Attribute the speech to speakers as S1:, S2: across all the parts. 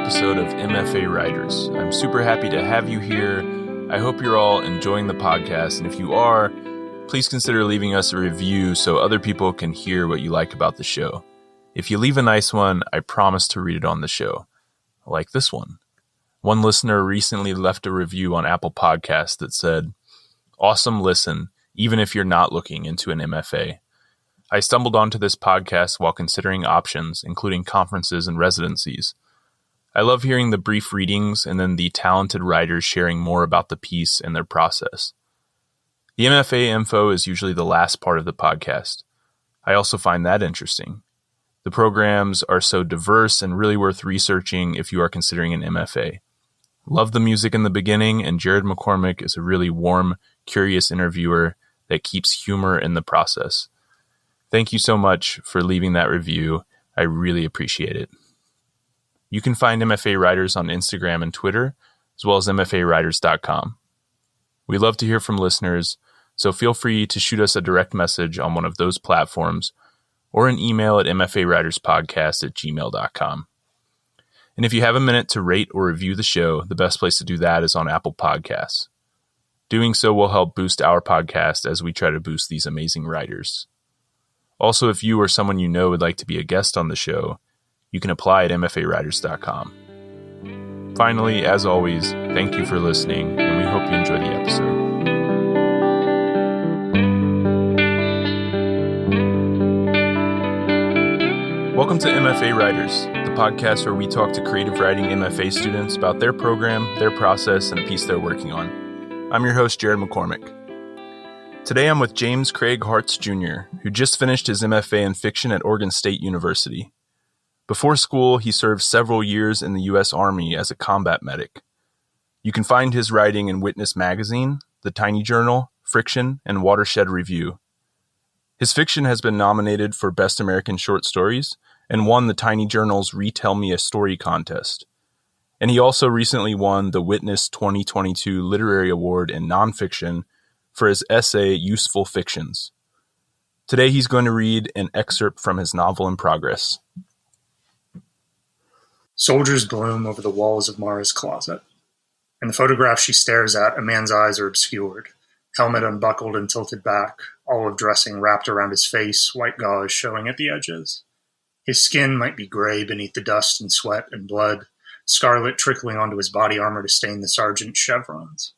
S1: episode of MFA Writers. I'm super happy to have you here. I hope you're all enjoying the podcast, and if you are, please consider leaving us a review so other people can hear what you like about the show. If you leave a nice one, I promise to read it on the show. Like this one. One listener recently left a review on Apple Podcasts that said, "Awesome listen, even if you're not looking into an MFA. I stumbled onto this podcast while considering options, including conferences and residencies. I love hearing the brief readings and then the talented writers sharing more about the piece and their process. The MFA info is usually the last part of the podcast. I also find that interesting. The programs are so diverse and really worth researching if you are considering an MFA. Love the music in the beginning, and Jared McCormick is a really warm, curious interviewer that keeps humor in the process. Thank you so much for leaving that review. I really appreciate it." You can find MFA Writers on Instagram and Twitter, as well as mfawriters.com. We love to hear from listeners, so feel free to shoot us a direct message on one of those platforms or an email at mfawriterspodcast@gmail.com. And if you have a minute to rate or review the show, the best place to do that is on Apple Podcasts. Doing so will help boost our podcast as we try to boost these amazing writers. Also, if you or someone you know would like to be a guest on the show, you can apply at mfawriters.com. Finally, as always, thank you for listening, and we hope you enjoy the episode. Welcome to MFA Writers, the podcast where we talk to creative writing MFA students about their program, their process, and a piece they're working on. I'm your host, Jared McCormick. Today I'm with James Craig Hartz Jr., who just finished his MFA in fiction at Oregon State University. Before school, he served several years in the U.S. Army as a combat medic. You can find his writing in Witness Magazine, The Tiny Journal, Friction, and Watershed Review. His fiction has been nominated for Best American Short Stories and won the Tiny Journal's Retell Me a Story contest. And he also recently won the Witness 2022 Literary Award in Nonfiction for his essay, Useful Fictions. Today he's going to read an excerpt from his novel in progress.
S2: Soldiers bloom over the walls of Mara's closet. In the photograph she stares at, a man's eyes are obscured. Helmet unbuckled and tilted back, olive dressing wrapped around his face, white gauze showing at the edges. His skin might be gray beneath the dust and sweat and blood, scarlet trickling onto his body armor to stain the sergeant's chevrons.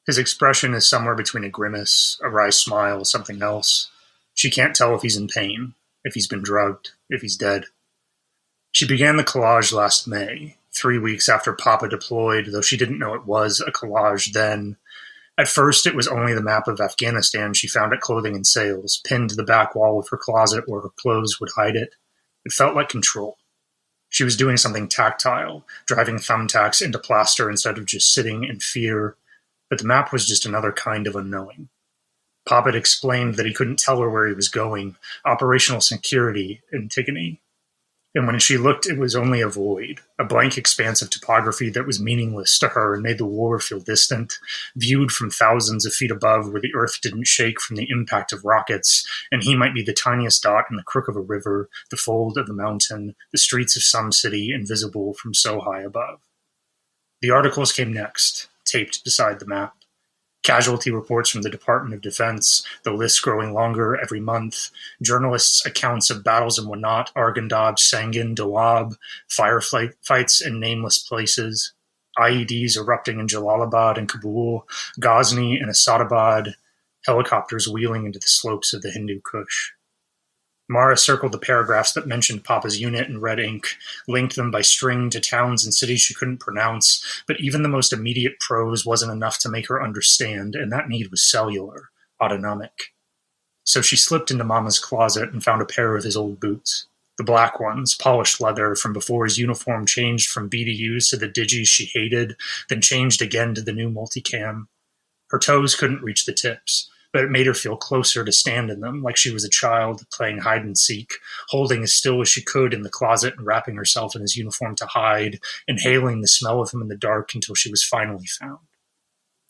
S2: His expression is somewhere between a grimace, a wry smile, something else. She can't tell if he's in pain, if he's been drugged, if he's dead. She began the collage last May, 3 weeks after Papa deployed, though she didn't know it was a collage then. At first, it was only the map of Afghanistan she found at Clothing and Sales, pinned to the back wall of her closet where her clothes would hide it. It felt like control. She was doing something tactile, driving thumbtacks into plaster instead of just sitting in fear. But the map was just another kind of unknowing. Papa had explained that he couldn't tell her where he was going, operational security, Antigone. And when she looked, it was only a void, a blank expanse of topography that was meaningless to her and made the war feel distant, viewed from thousands of feet above where the earth didn't shake from the impact of rockets, and he might be the tiniest dot in the crook of a river, the fold of a mountain, the streets of some city invisible from so high above. The articles came next, taped beside the map. Casualty reports from the Department of Defense, the list growing longer every month, journalists' accounts of battles in Wanat, Arghandab, Sangin, Doab, firefights in nameless places, IEDs erupting in Jalalabad and Kabul, Ghazni and Asadabad, helicopters wheeling into the slopes of the Hindu Kush. Mara circled the paragraphs that mentioned Papa's unit in red ink, linked them by string to towns and cities she couldn't pronounce, but even the most immediate prose wasn't enough to make her understand, and that need was cellular, autonomic. So she slipped into Mama's closet and found a pair of his old boots. The black ones, polished leather from before his uniform changed from BDUs to the digis she hated, then changed again to the new multicam. Her toes couldn't reach the tips, but it made her feel closer to stand in them, like she was a child playing hide-and-seek, holding as still as she could in the closet and wrapping herself in his uniform to hide, inhaling the smell of him in the dark until she was finally found.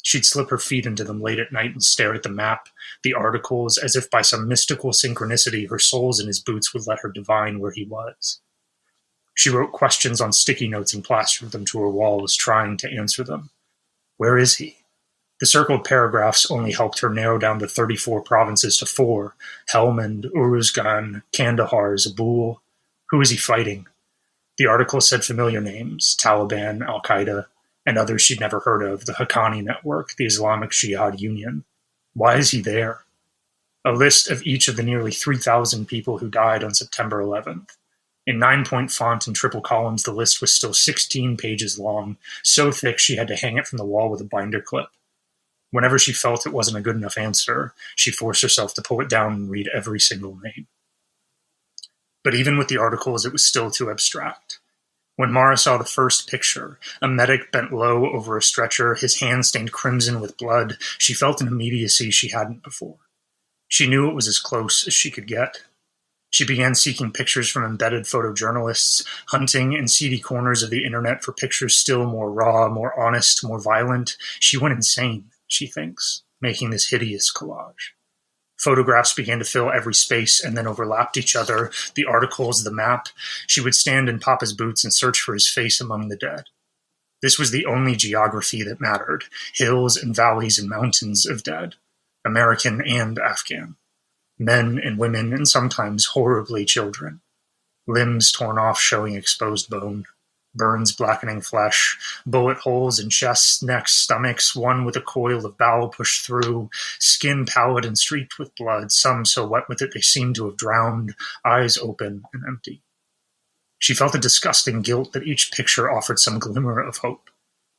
S2: She'd slip her feet into them late at night and stare at the map, the articles, as if by some mystical synchronicity her soles in his boots would let her divine where he was. She wrote questions on sticky notes and plastered them to her walls, trying to answer them. Where is he? The circled paragraphs only helped her narrow down the 34 provinces to 4: Helmand, Uruzgan, Kandahar, Zabul. Who is he fighting? The article said familiar names: Taliban, Al-Qaeda, and others she'd never heard of, the Haqqani Network, the Islamic Jihad Union. Why is he there? A list of each of the nearly 3,000 people who died on September 11th. In 9-point font and triple columns, the list was still 16 pages long, so thick she had to hang it from the wall with a binder clip. Whenever she felt it wasn't a good enough answer, she forced herself to pull it down and read every single name. But even with the articles, it was still too abstract. When Mara saw the first picture, a medic bent low over a stretcher, his hand stained crimson with blood, she felt an immediacy she hadn't before. She knew it was as close as she could get. She began seeking pictures from embedded photojournalists, hunting in seedy corners of the internet for pictures still more raw, more honest, more violent. She went insane, she thinks, making this hideous collage. Photographs began to fill every space and then overlapped each other, the articles, the map. She would stand in Papa's boots and search for his face among the dead. This was the only geography that mattered: hills and valleys and mountains of dead, American and Afghan. Men and women, and sometimes horribly children. Limbs torn off showing exposed bone. Burns blackening flesh. Bullet holes in chests, necks, stomachs, one with a coil of bowel pushed through. Skin pallid and streaked with blood, some so wet with it they seemed to have drowned. Eyes open and empty. She felt a disgusting guilt that each picture offered some glimmer of hope.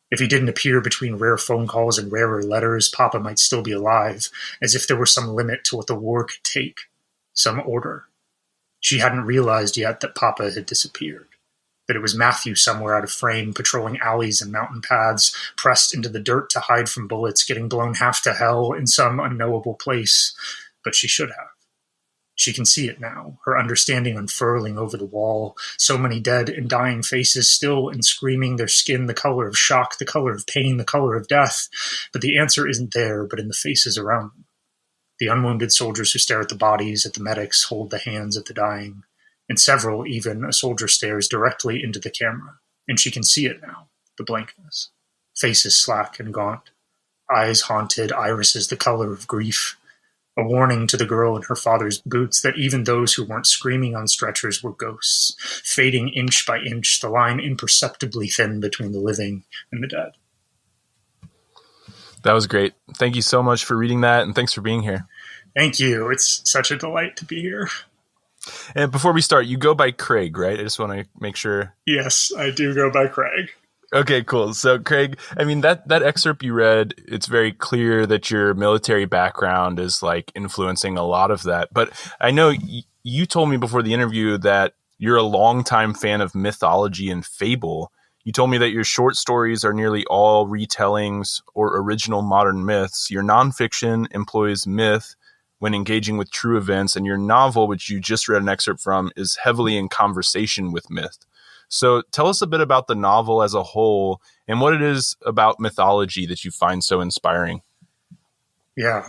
S2: If he didn't appear between rare phone calls and rarer letters, Papa might still be alive, as if there were some limit to what the war could take, some order. She hadn't realized yet that Papa had disappeared, that it was Matthew somewhere out of frame, patrolling alleys and mountain paths, pressed into the dirt to hide from bullets, getting blown half to hell in some unknowable place, but she should have. She can see it now, her understanding unfurling over the wall. So many dead and dying faces, still and screaming, their skin the color of shock, the color of pain, the color of death. But the answer isn't there, but in the faces around them. The unwounded soldiers who stare at the bodies, at the medics, hold the hands of the dying. And several, even, a soldier stares directly into the camera. And she can see it now, the blankness. Faces slack and gaunt. Eyes haunted, irises the color of grief. A warning to the girl in her father's boots that even those who weren't screaming on stretchers were ghosts, fading inch by inch, the line imperceptibly thin between the living and the dead.
S1: That was great. Thank you so much for reading that, and thanks for being here.
S2: Thank you. It's such a delight to be here.
S1: And before we start, you go by Craig, right? I just want to make sure.
S2: Yes, I do go by Craig.
S1: Okay, cool. So Craig, I mean, that excerpt you read, it's very clear that your military background is like influencing a lot of that. But I know you told me before the interview that you're a longtime fan of mythology and fable. You told me that your short stories are nearly all retellings or original modern myths. Your nonfiction employs myth when engaging with true events, and your novel, which you just read an excerpt from, is heavily in conversation with myth. So tell us a bit about the novel as a whole and what it is about mythology that you find so inspiring.
S2: Yeah.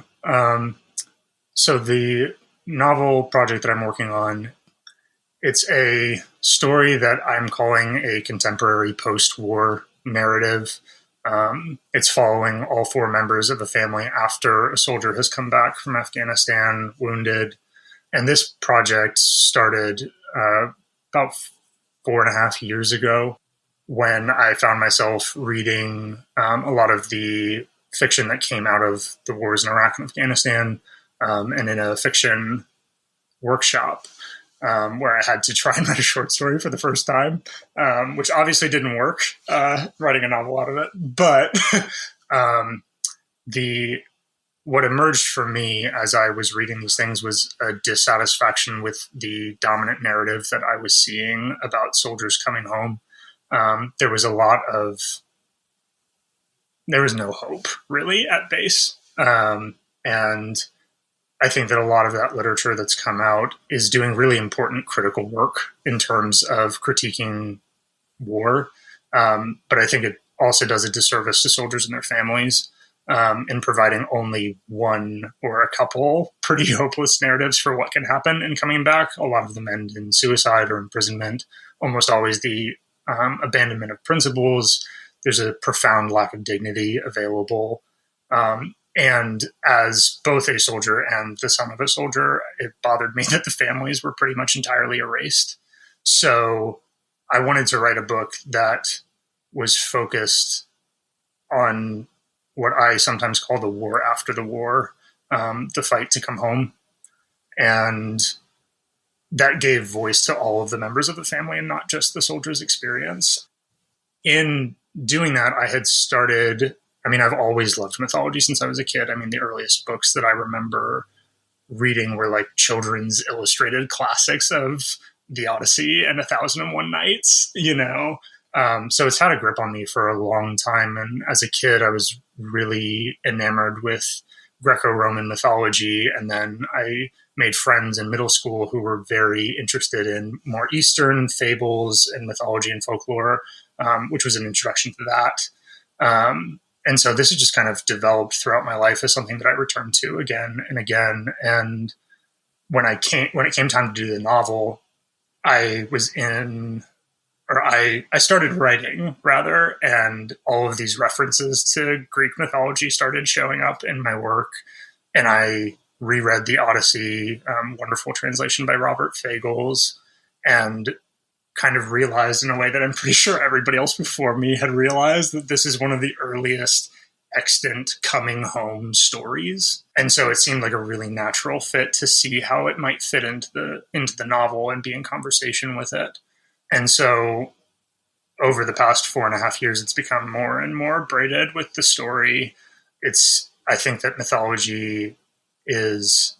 S2: So the novel project that I'm working on, it's a story that I'm calling a contemporary post-war narrative. It's following all 4 members of a family after a soldier has come back from Afghanistan wounded. And this project started about 4.5 years ago when I found myself reading a lot of the fiction that came out of the wars in Iraq and Afghanistan, and in a fiction workshop where I had to try and write a short story for the first time, which obviously didn't work, writing a novel out of it. But what emerged for me as I was reading these things was a dissatisfaction with the dominant narrative that I was seeing about soldiers coming home. There was no hope really at base. And I think that a lot of that literature that's come out is doing really important critical work in terms of critiquing war. But I think it also does a disservice to soldiers and their families. In providing only one or a couple pretty hopeless narratives for what can happen in coming back. A lot of them end in suicide or imprisonment almost always the abandonment of principles. There's a profound lack of dignity available. And as both a soldier and the son of a soldier, it bothered me that the families were pretty much entirely erased. So I wanted to write a book that was focused on what I sometimes call the war after the war, the fight to come home. And that gave voice to all of the members of the family and not just the soldier's experience. In doing that, I've always loved mythology since I was a kid. I mean, the earliest books that I remember reading were like children's illustrated classics of the Odyssey and 1001 Nights, so it's had a grip on me for a long time. And as a kid, I was really enamored with Greco-Roman mythology. And then I made friends in middle school who were very interested in more Eastern fables and mythology and folklore, which was an introduction to that. And so this has just kind of developed throughout my life as something that I returned to again and again. And when it came time to do the novel, I started writing rather, and all of these references to Greek mythology started showing up in my work. And I reread the Odyssey, wonderful translation by Robert Fagles, and kind of realized in a way that I'm pretty sure everybody else before me had realized that this is one of the earliest extant coming home stories. And so it seemed like a really natural fit to see how it might fit into the novel and be in conversation with it. And so over the past 4.5 years, it's become more and more braided with the story. I think that mythology is,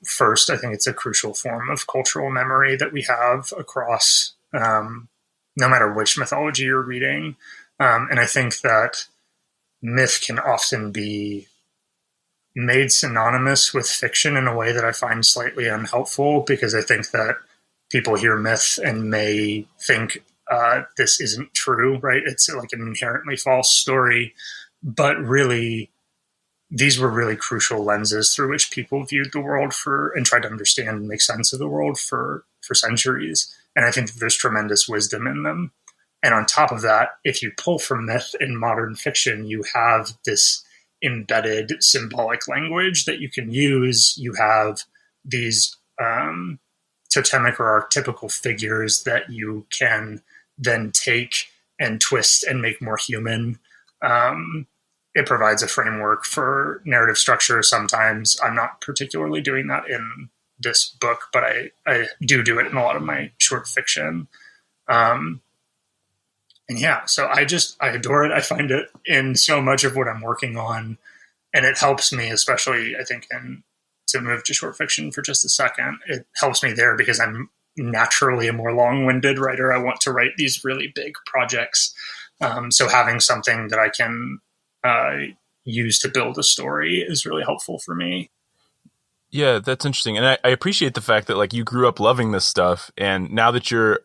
S2: first, I think it's a crucial form of cultural memory that we have across, no matter which mythology you're reading. And I think that myth can often be made synonymous with fiction in a way that I find slightly unhelpful, because I think that people hear myth and may think this isn't true, right? It's like an inherently false story. But really, these were really crucial lenses through which people viewed the world and tried to understand and make sense of the world for centuries. And I think that there's tremendous wisdom in them. And on top of that, if you pull from myth in modern fiction, you have this embedded symbolic language that you can use. You have these totemic or archetypical figures that you can then take and twist and make more human. It provides a framework for narrative structure. Sometimes I'm not particularly doing that in this book, but I do it in a lot of my short fiction. And yeah, so I adore it. I find it in so much of what I'm working on, and it helps me, especially I think to move to short fiction for just a second. It helps me there because I'm naturally a more long-winded writer. I want to write these really big projects. So having something that I can use to build a story is really helpful for me.
S1: Yeah, that's interesting. And I appreciate the fact that like you grew up loving this stuff, and now that you're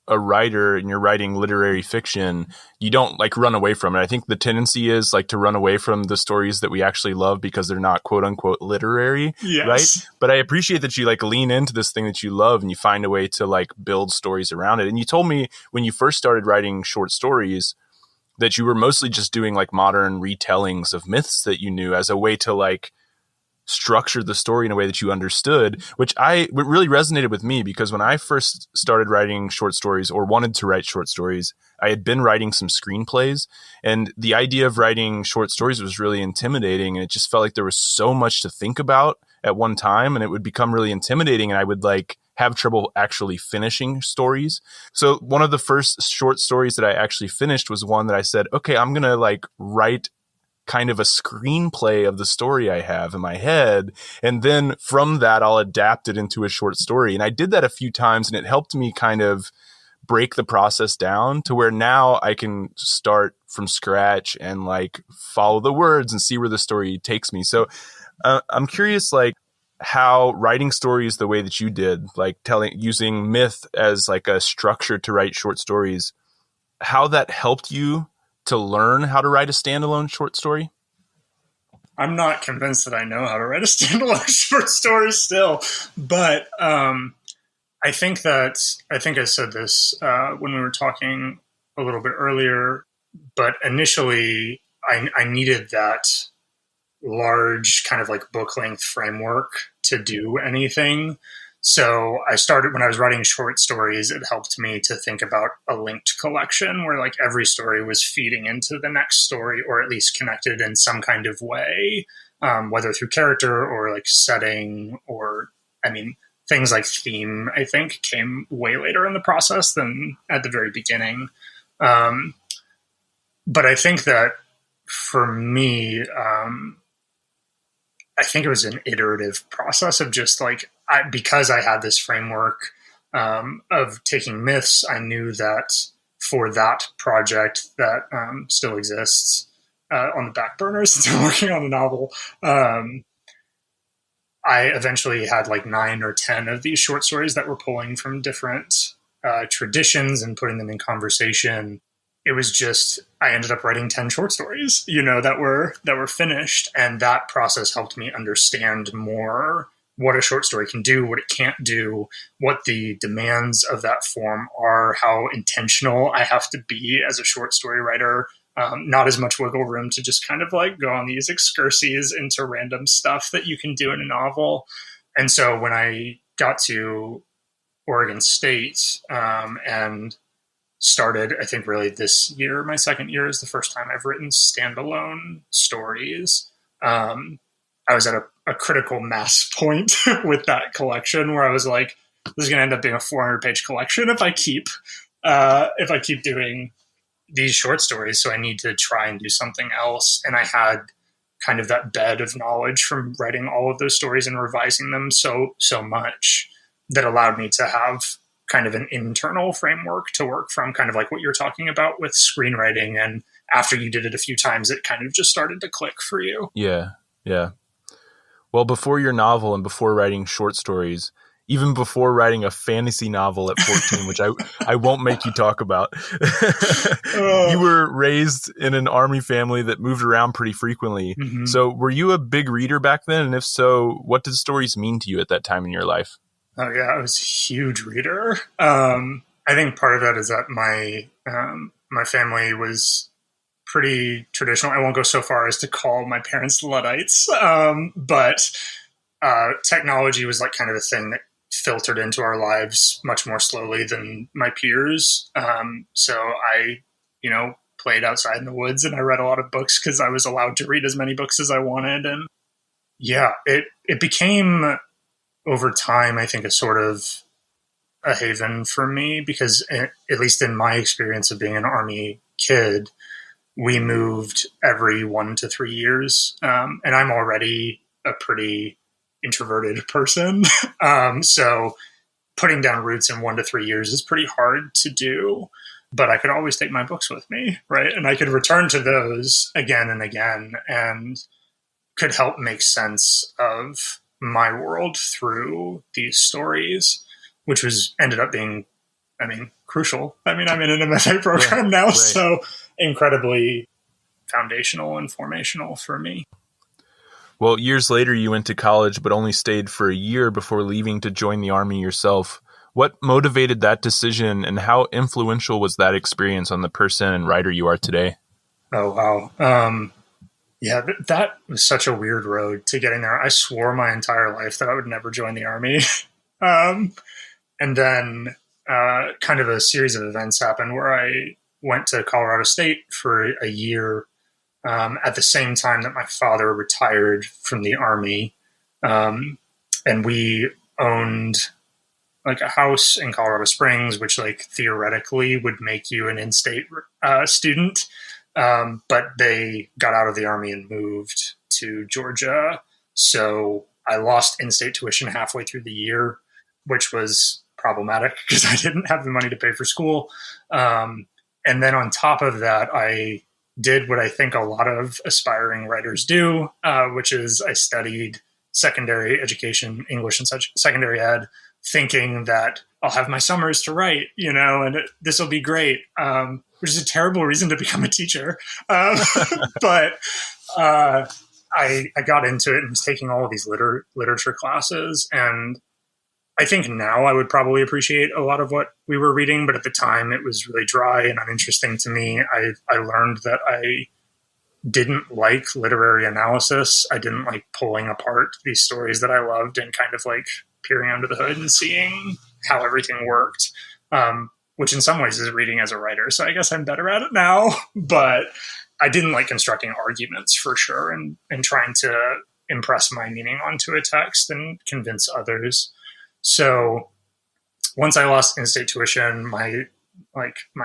S1: a writer and you're writing literary fiction, you don't like run away from it. I think the tendency is like to run away from the stories that we actually love because they're not quote unquote literary,
S2: yes.
S1: Right? But I appreciate that you like lean into this thing that you love and you find a way to like build stories around it. And you told me when you first started writing short stories that you were mostly just doing like modern retellings of myths that you knew as a way to like structure the story in a way that you understood, which really resonated with me because when I first started writing short stories or wanted to write short stories, I had been writing some screenplays, and the idea of writing short stories was really intimidating, and it just felt like there was so much to think about at one time, and it would become really intimidating, and I would like have trouble actually finishing stories. So one of the first short stories that I actually finished was one that I said, okay, I'm going to like write kind of a screenplay of the story I have in my head. And then from that, I'll adapt it into a short story. And I did that a few times, and it helped me kind of break the process down to where now I can start from scratch and like follow the words and see where the story takes me. So I'm curious, like how writing stories the way that you did, like using myth as like a structure to write short stories, how that helped you to learn how to write a standalone short story?
S2: I'm not convinced that I know how to write a standalone short story still, but I I think I said this when we were talking a little bit earlier, but initially I needed that large kind of like book length framework to do anything. So I started when I was writing short stories, it helped me to think about a linked collection where like every story was feeding into the next story, or at least connected in some kind of way, whether through character or like setting, or, I mean, things like theme, I think, came way later in the process than at the very beginning. But I think that for me, I think it was an iterative process of just like, because I had this framework of taking myths, I knew that for that project that still exists on the back burner since I'm working on the novel, I eventually had like 9 or 10 of these short stories that were pulling from different traditions and putting them in conversation. It was just, I ended up writing 10 short stories, that were finished. And that process helped me understand more what a short story can do, what it can't do, what the demands of that form are, how intentional I have to be as a short story writer. Not as much wiggle room to just kind of like go on these excursions into random stuff that you can do in a novel. And so when I got to Oregon State and started, I think really this year, my second year is the first time I've written standalone stories. I was at a critical mass point with that collection where I was like, this is going to end up being a 400-page collection if I keep doing these short stories. So I need to try and do something else. And I had kind of that bed of knowledge from writing all of those stories and revising them so much that allowed me to have kind of an internal framework to work from, kind of like what you're talking about with screenwriting. And after you did it a few times, it kind of just started to click for you.
S1: Yeah. Yeah. Well, before your novel and before writing short stories, even before writing a fantasy novel at 14, which I won't make you talk about, you were raised in an Army family that moved around pretty frequently. Mm-hmm. So were you a big reader back then? And if so, what did stories mean to you at that time in your life?
S2: Oh, yeah, I was a huge reader. I think part of that is that my family was pretty traditional. I won't go so far as to call my parents Luddites, but technology was like kind of a thing that filtered into our lives much more slowly than my peers. So I, played outside in the woods and I read a lot of books because I was allowed to read as many books as I wanted. And yeah, it became over time, I think, a sort of a haven for me because at least in my experience of being an Army kid, we moved every 1 to 3 years. And I'm already a pretty introverted person. So putting down roots in 1 to 3 years is pretty hard to do, but I could always take my books with me, right? And I could return to those again and again and could help make sense of my world through these stories, which ended up being, crucial. I'm in an MFA program now, right. So incredibly foundational and formational for me.
S1: Well, years later, you went to college, but only stayed for a year before leaving to join the Army yourself. What motivated that decision, and how influential was that experience on the person and writer you are today?
S2: Oh, wow. Yeah, that was such a weird road to getting there. I swore my entire life that I would never join the Army. And then kind of a series of events happened where I went to Colorado State for a year at the same time that my father retired from the Army. And we owned like a house in Colorado Springs, which like theoretically would make you an in-state student. But they got out of the Army and moved to Georgia. So I lost in-state tuition halfway through the year, which was problematic because I didn't have the money to pay for school. And then on top of that, I did what I think a lot of aspiring writers do, which is I studied secondary education, English and such, secondary ed, thinking that I'll have my summers to write, and this will be great, which is a terrible reason to become a teacher. But I got into it and was taking all of these literature classes, and I think now I would probably appreciate a lot of what we were reading, but at the time it was really dry and uninteresting to me. I learned that I didn't like literary analysis. I didn't like pulling apart these stories that I loved and kind of like peering under the hood and seeing how everything worked, which in some ways is reading as a writer. So I guess I'm better at it now, but I didn't like constructing arguments for sure and trying to impress my meaning onto a text and convince others. So once I lost in-state tuition, my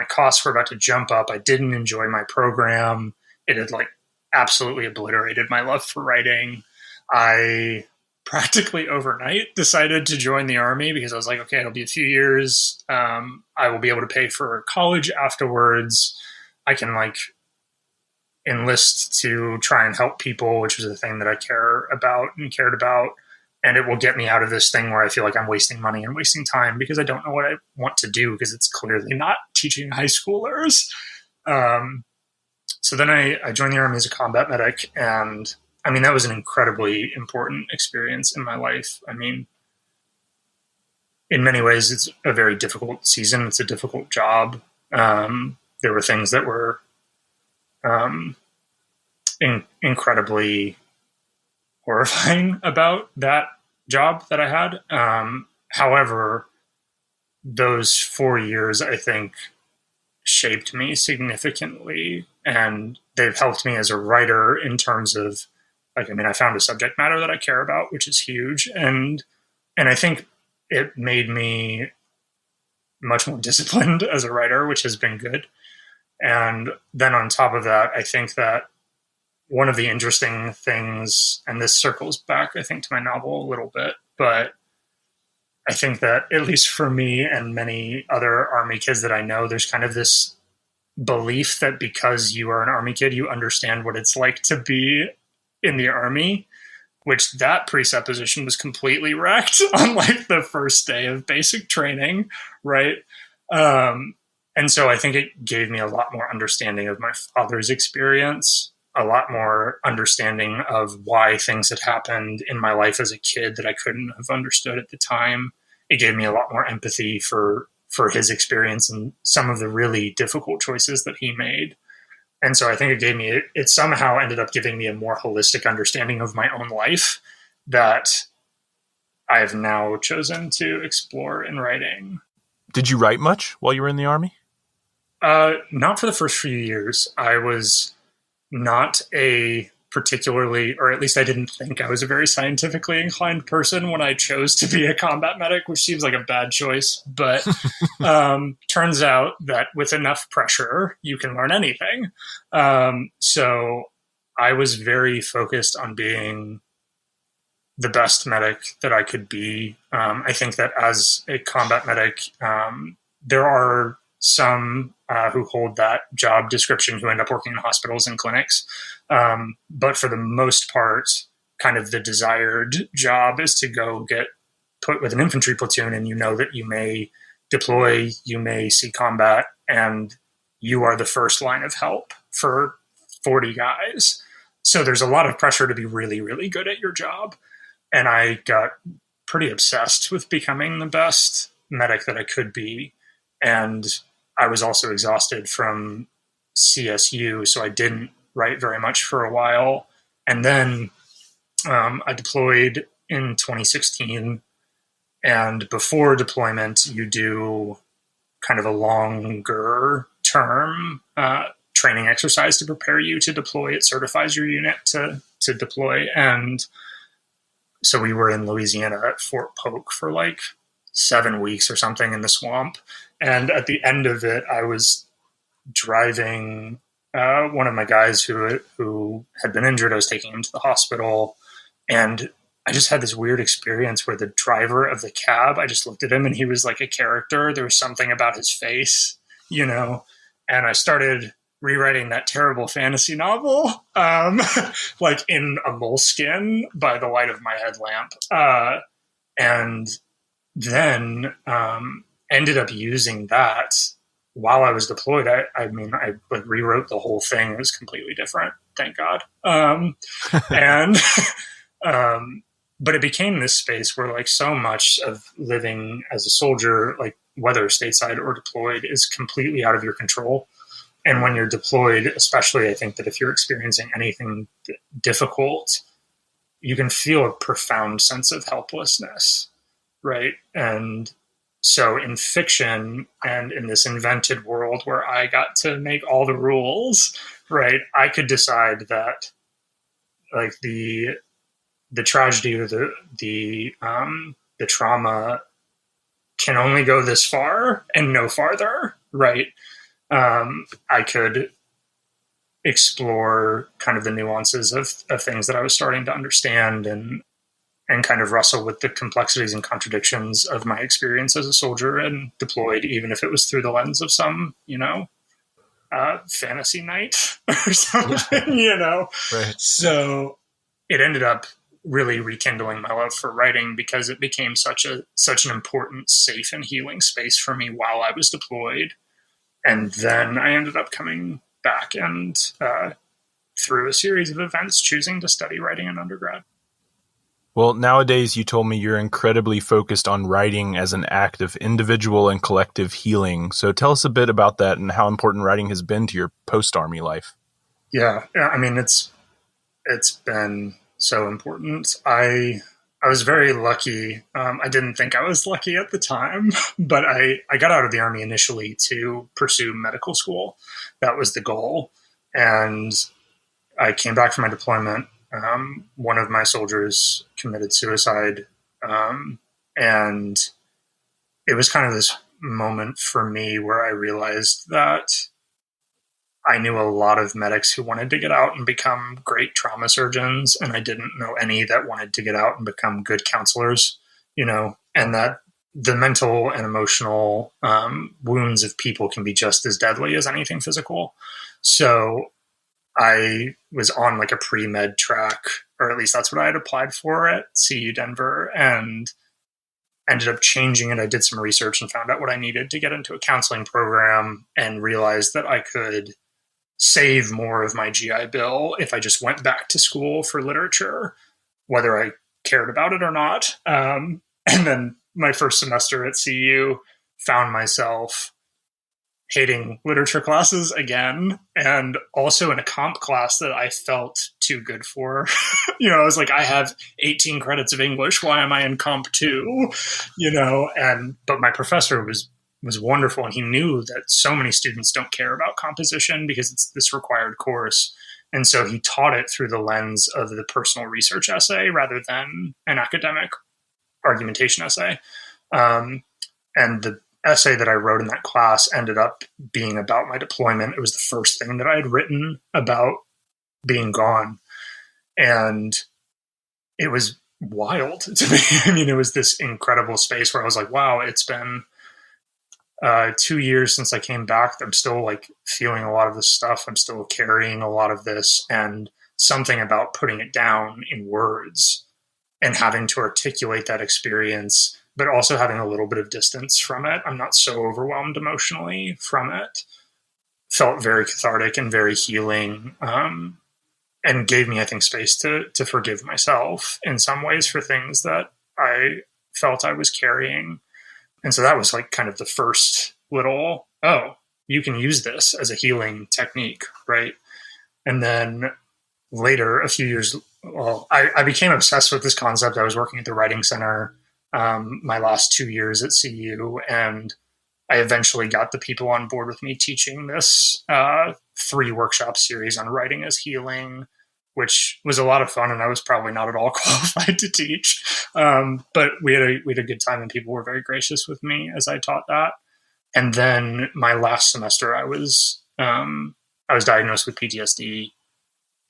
S2: costs were about to jump up. I didn't enjoy my program. It had like absolutely obliterated my love for writing. I practically overnight decided to join the Army because I was like, okay, it'll be a few years. I will be able to pay for college afterwards. I can like enlist to try and help people, which was a thing that I cared about. And it will get me out of this thing where I feel like I'm wasting money and wasting time because I don't know what I want to do because it's clearly not teaching high schoolers. So then I joined the Army as a combat medic. And I mean, that was an incredibly important experience in my life. I mean, in many ways, it's a very difficult season. It's a difficult job. There were things that were incredibly horrifying about that job that I had. However, those 4 years, I think, shaped me significantly, and they've helped me as a writer in terms of, like, I mean, I found a subject matter that I care about, which is huge, and I think it made me much more disciplined as a writer, which has been good. And then on top of that, I think that one of the interesting things, and this circles back, I think, to my novel a little bit, but I think that at least for me and many other Army kids that I know, there's kind of this belief that because you are an Army kid, you understand what it's like to be in the Army, which that presupposition was completely wrecked on like the first day of basic training, right? And so I think it gave me a lot more understanding of my father's experience, a lot more understanding of why things had happened in my life as a kid that I couldn't have understood at the time. It gave me a lot more empathy for his experience and some of the really difficult choices that he made. And so I think it somehow ended up giving me a more holistic understanding of my own life that I've now chosen to explore in writing.
S1: Did you write much while you were in the Army?
S2: Not for the first few years. I was not a particularly, or at least I didn't think I was a very scientifically inclined person when I chose to be a combat medic, which seems like a bad choice. But turns out that with enough pressure, you can learn anything. So I was very focused on being the best medic that I could be. I think that as a combat medic, there are some who hold that job description who end up working in hospitals and clinics. But for the most part, kind of the desired job is to go get put with an infantry platoon, and you know that you may deploy, you may see combat, and you are the first line of help for 40 guys. So there's a lot of pressure to be really, really good at your job. And I got pretty obsessed with becoming the best medic that I could be. And I was also exhausted from CSU, so I didn't write very much for a while. And then I deployed in 2016. And before deployment, you do kind of a longer term training exercise to prepare you to deploy. It certifies your unit to deploy. And so we were in Louisiana at Fort Polk for like 7 weeks or something in the swamp. And at the end of it, I was driving one of my guys who had been injured. I was taking him to the hospital, and I just had this weird experience where the driver of the cab, I just looked at him and he was like a character. There was something about his face, you know, and I started rewriting that terrible fantasy novel, like in a moleskin by the light of my headlamp. And then ended up using that while I was deployed. I mean, I like rewrote the whole thing. It was completely different, thank God. And but it became this space where like so much of living as a soldier, like whether stateside or deployed, is completely out of your control. And when you're deployed, especially, I think that if you're experiencing anything difficult, you can feel a profound sense of helplessness, right? And so in fiction and in this invented world where I got to make all the rules, right, I could decide that like the tragedy or the trauma can only go this far and no farther, right? I could explore kind of the nuances of things that I was starting to understand, and kind of wrestle with the complexities and contradictions of my experience as a soldier and deployed, even if it was through the lens of some, fantasy night or something,
S1: Right.
S2: So it ended up really rekindling my love for writing because it became such an important, safe and healing space for me while I was deployed. And then I ended up coming back and through a series of events, choosing to study writing in undergrad.
S1: Well, nowadays you told me you're incredibly focused on writing as an act of individual and collective healing. So tell us a bit about that and how important writing has been to your post-Army life.
S2: Yeah, I mean, it's been so important. I was very lucky. I didn't think I was lucky at the time, but I got out of the Army initially to pursue medical school. That was the goal. And I came back from my deployment. One of my soldiers committed suicide. And it was kind of this moment for me where I realized that I knew a lot of medics who wanted to get out and become great trauma surgeons, and I didn't know any that wanted to get out and become good counselors, and that the mental and emotional wounds of people can be just as deadly as anything physical. So I was on like a pre-med track, or at least that's what I had applied for at CU Denver, and ended up changing it. I did some research and found out what I needed to get into a counseling program, and realized that I could save more of my GI Bill if I just went back to school for literature, whether I cared about it or not. And then my first semester at CU found myself hating literature classes again, and also in a comp class that I felt too good for. I was like, I have 18 credits of English. Why am I in comp 2? But my professor was wonderful, and he knew that so many students don't care about composition because it's this required course. And so he taught it through the lens of the personal research essay rather than an academic argumentation essay. And the essay that I wrote in that class ended up being about my deployment. It was the first thing that I had written about being gone. And it was wild to me. I mean, it was this incredible space where I was like, wow, it's been 2 years since I came back. I'm still like feeling a lot of this stuff. I'm still carrying a lot of this, and something about putting it down in words and having to articulate that experience, but also having a little bit of distance from it. I'm not so overwhelmed emotionally from it. Felt very cathartic and very healing, and gave me, I think, space to forgive myself in some ways for things that I felt I was carrying. And so that was like kind of the first little, oh, you can use this as a healing technique, right? And then later, a few years, I became obsessed with this concept. I was working at the Writing Center my last 2 years at CU, and I eventually got the people on board with me teaching this 3-workshop series on writing as healing, which was a lot of fun, and I was probably not at all qualified to teach. But we had a good time, and people were very gracious with me as I taught that. And then my last semester, I was diagnosed with PTSD,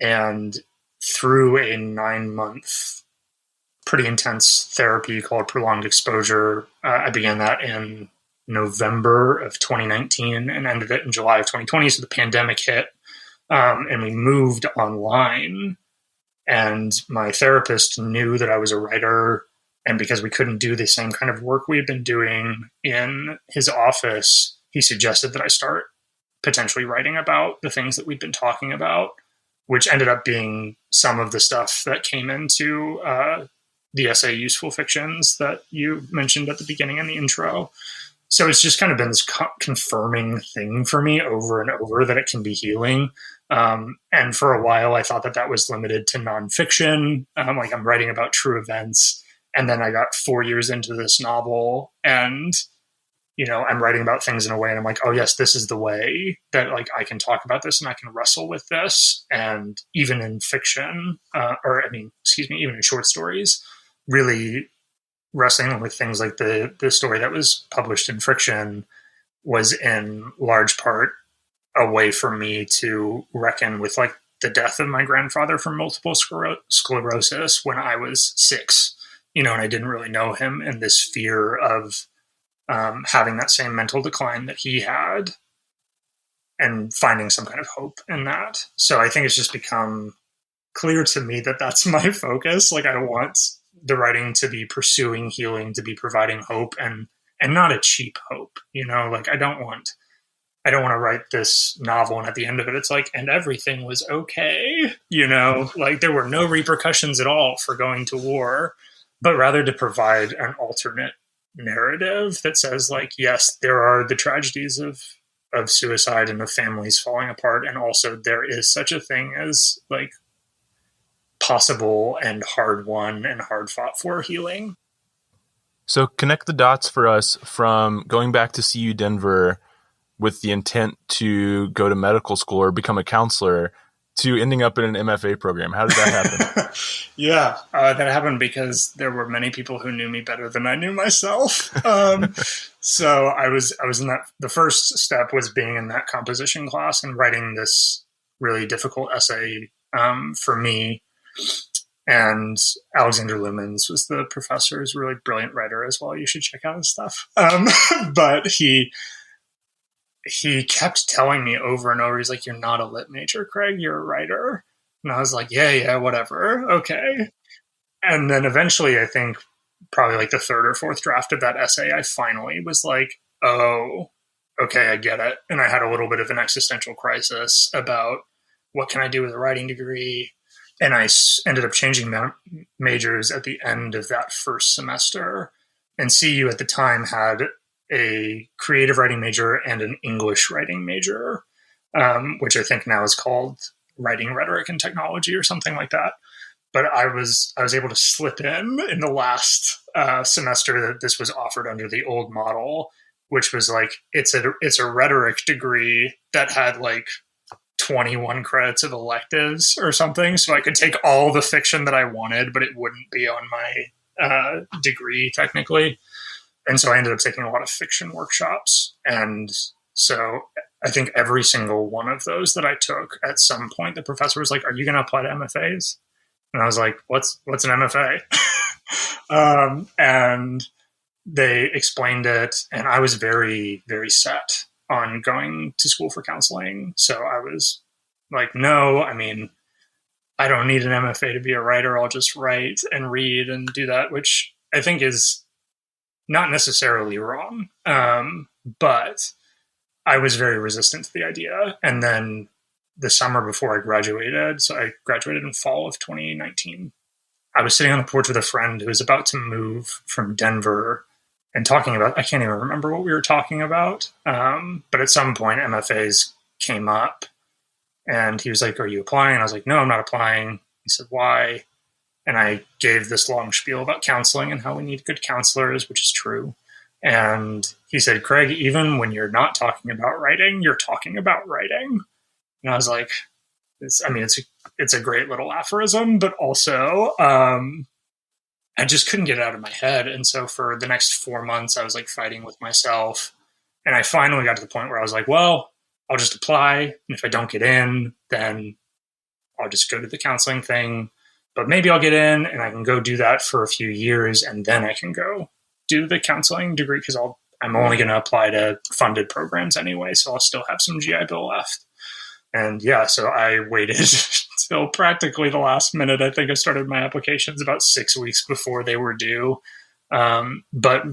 S2: and through a 9-month pretty intense therapy called prolonged exposure, I began that in November of 2019 and ended it in July of 2020. So the pandemic hit. And we moved online, and my therapist knew that I was a writer. And because we couldn't do the same kind of work we had been doing in his office, he suggested that I start potentially writing about the things that we'd been talking about, which ended up being some of the stuff that came into the essay Useful Fictions that you mentioned at the beginning in the intro. So it's just kind of been this confirming thing for me over and over that it can be healing. And for a while, I thought that that was limited to nonfiction. Like I'm writing about true events. And then I got 4 years into this novel and, you know, I'm writing about things in a way and I'm like, oh yes, this is the way that like I can talk about this and I can wrestle with this. And even in fiction, even in short stories, really wrestling with things like the story that was published in Friction was in large part a way for me to reckon with like the death of my grandfather from multiple sclerosis when I was 6, you know, and I didn't really know him, and this fear of having that same mental decline that he had and finding some kind of hope in that. So I think it's just become clear to me that that's my focus. Like I want the writing to be pursuing healing, to be providing hope, and not a cheap hope, you know, like I don't want to write this novel and at the end of it it's like, and everything was okay, you know, like there were no repercussions at all for going to war, but rather to provide an alternate narrative that says like, yes, there are the tragedies of suicide and of families falling apart, and also there is such a thing as like possible and hard won and hard fought for healing.
S1: So connect the dots for us from going back to CU Denver with the intent to go to medical school or become a counselor to ending up in an MFA program. How did that happen?
S2: Yeah, that happened because there were many people who knew me better than I knew myself. So I was in that. The first step was being in that composition class and writing this really difficult essay for me. And Alexander Lumens was the professor. He's a really brilliant writer as well. You should check out his stuff. But he kept telling me over and over, he's like, you're not a lit major, Craig, you're a writer. And I was like, yeah, whatever. Okay. And then eventually, I think probably like the third or fourth draft of that essay, I finally was like, oh, okay, I get it. And I had a little bit of an existential crisis about what can I do with a writing degree? And I ended up changing majors at the end of that first semester. And CU at the time had a creative writing major and an English writing major, which I think now is called Writing, Rhetoric, and Technology or something like that. But I was able to slip in the last semester that this was offered under the old model, which was like it's a rhetoric degree that had like 21 credits of electives or something. So I could take all the fiction that I wanted, but it wouldn't be on my degree technically. And so I ended up taking a lot of fiction workshops. And so I think every single one of those that I took, at some point, the professor was like, are you going to apply to MFAs? And I was like, what's an MFA? And they explained it. And I was very, very set on going to school for counseling. So I was like, no, I mean, I don't need an MFA to be a writer. I'll just write and read and do that, which I think is not necessarily wrong. But I was very resistant to the idea. And then the summer before I graduated, so I graduated in fall of 2019, I was sitting on the porch with a friend who was about to move from Denver and talking about, I can't even remember what we were talking about. But at some point MFAs came up and he was like, are you applying? And I was like, no, I'm not applying. He said, why? And I gave this long spiel about counseling and how we need good counselors, which is true. And he said, Craig, even when you're not talking about writing, you're talking about writing. And I was like, it's a great little aphorism, but also I just couldn't get it out of my head. And so for the next 4 months, I was like fighting with myself. And I finally got to the point where I was like, well, I'll just apply. And if I don't get in, then I'll just go to the counseling thing. But maybe I'll get in and I can go do that for a few years. And then I can go do the counseling degree because I'm only going to apply to funded programs anyway. So I'll still have some GI Bill left. And yeah, so I waited till practically the last minute. I think I started my applications about 6 weeks before they were due. But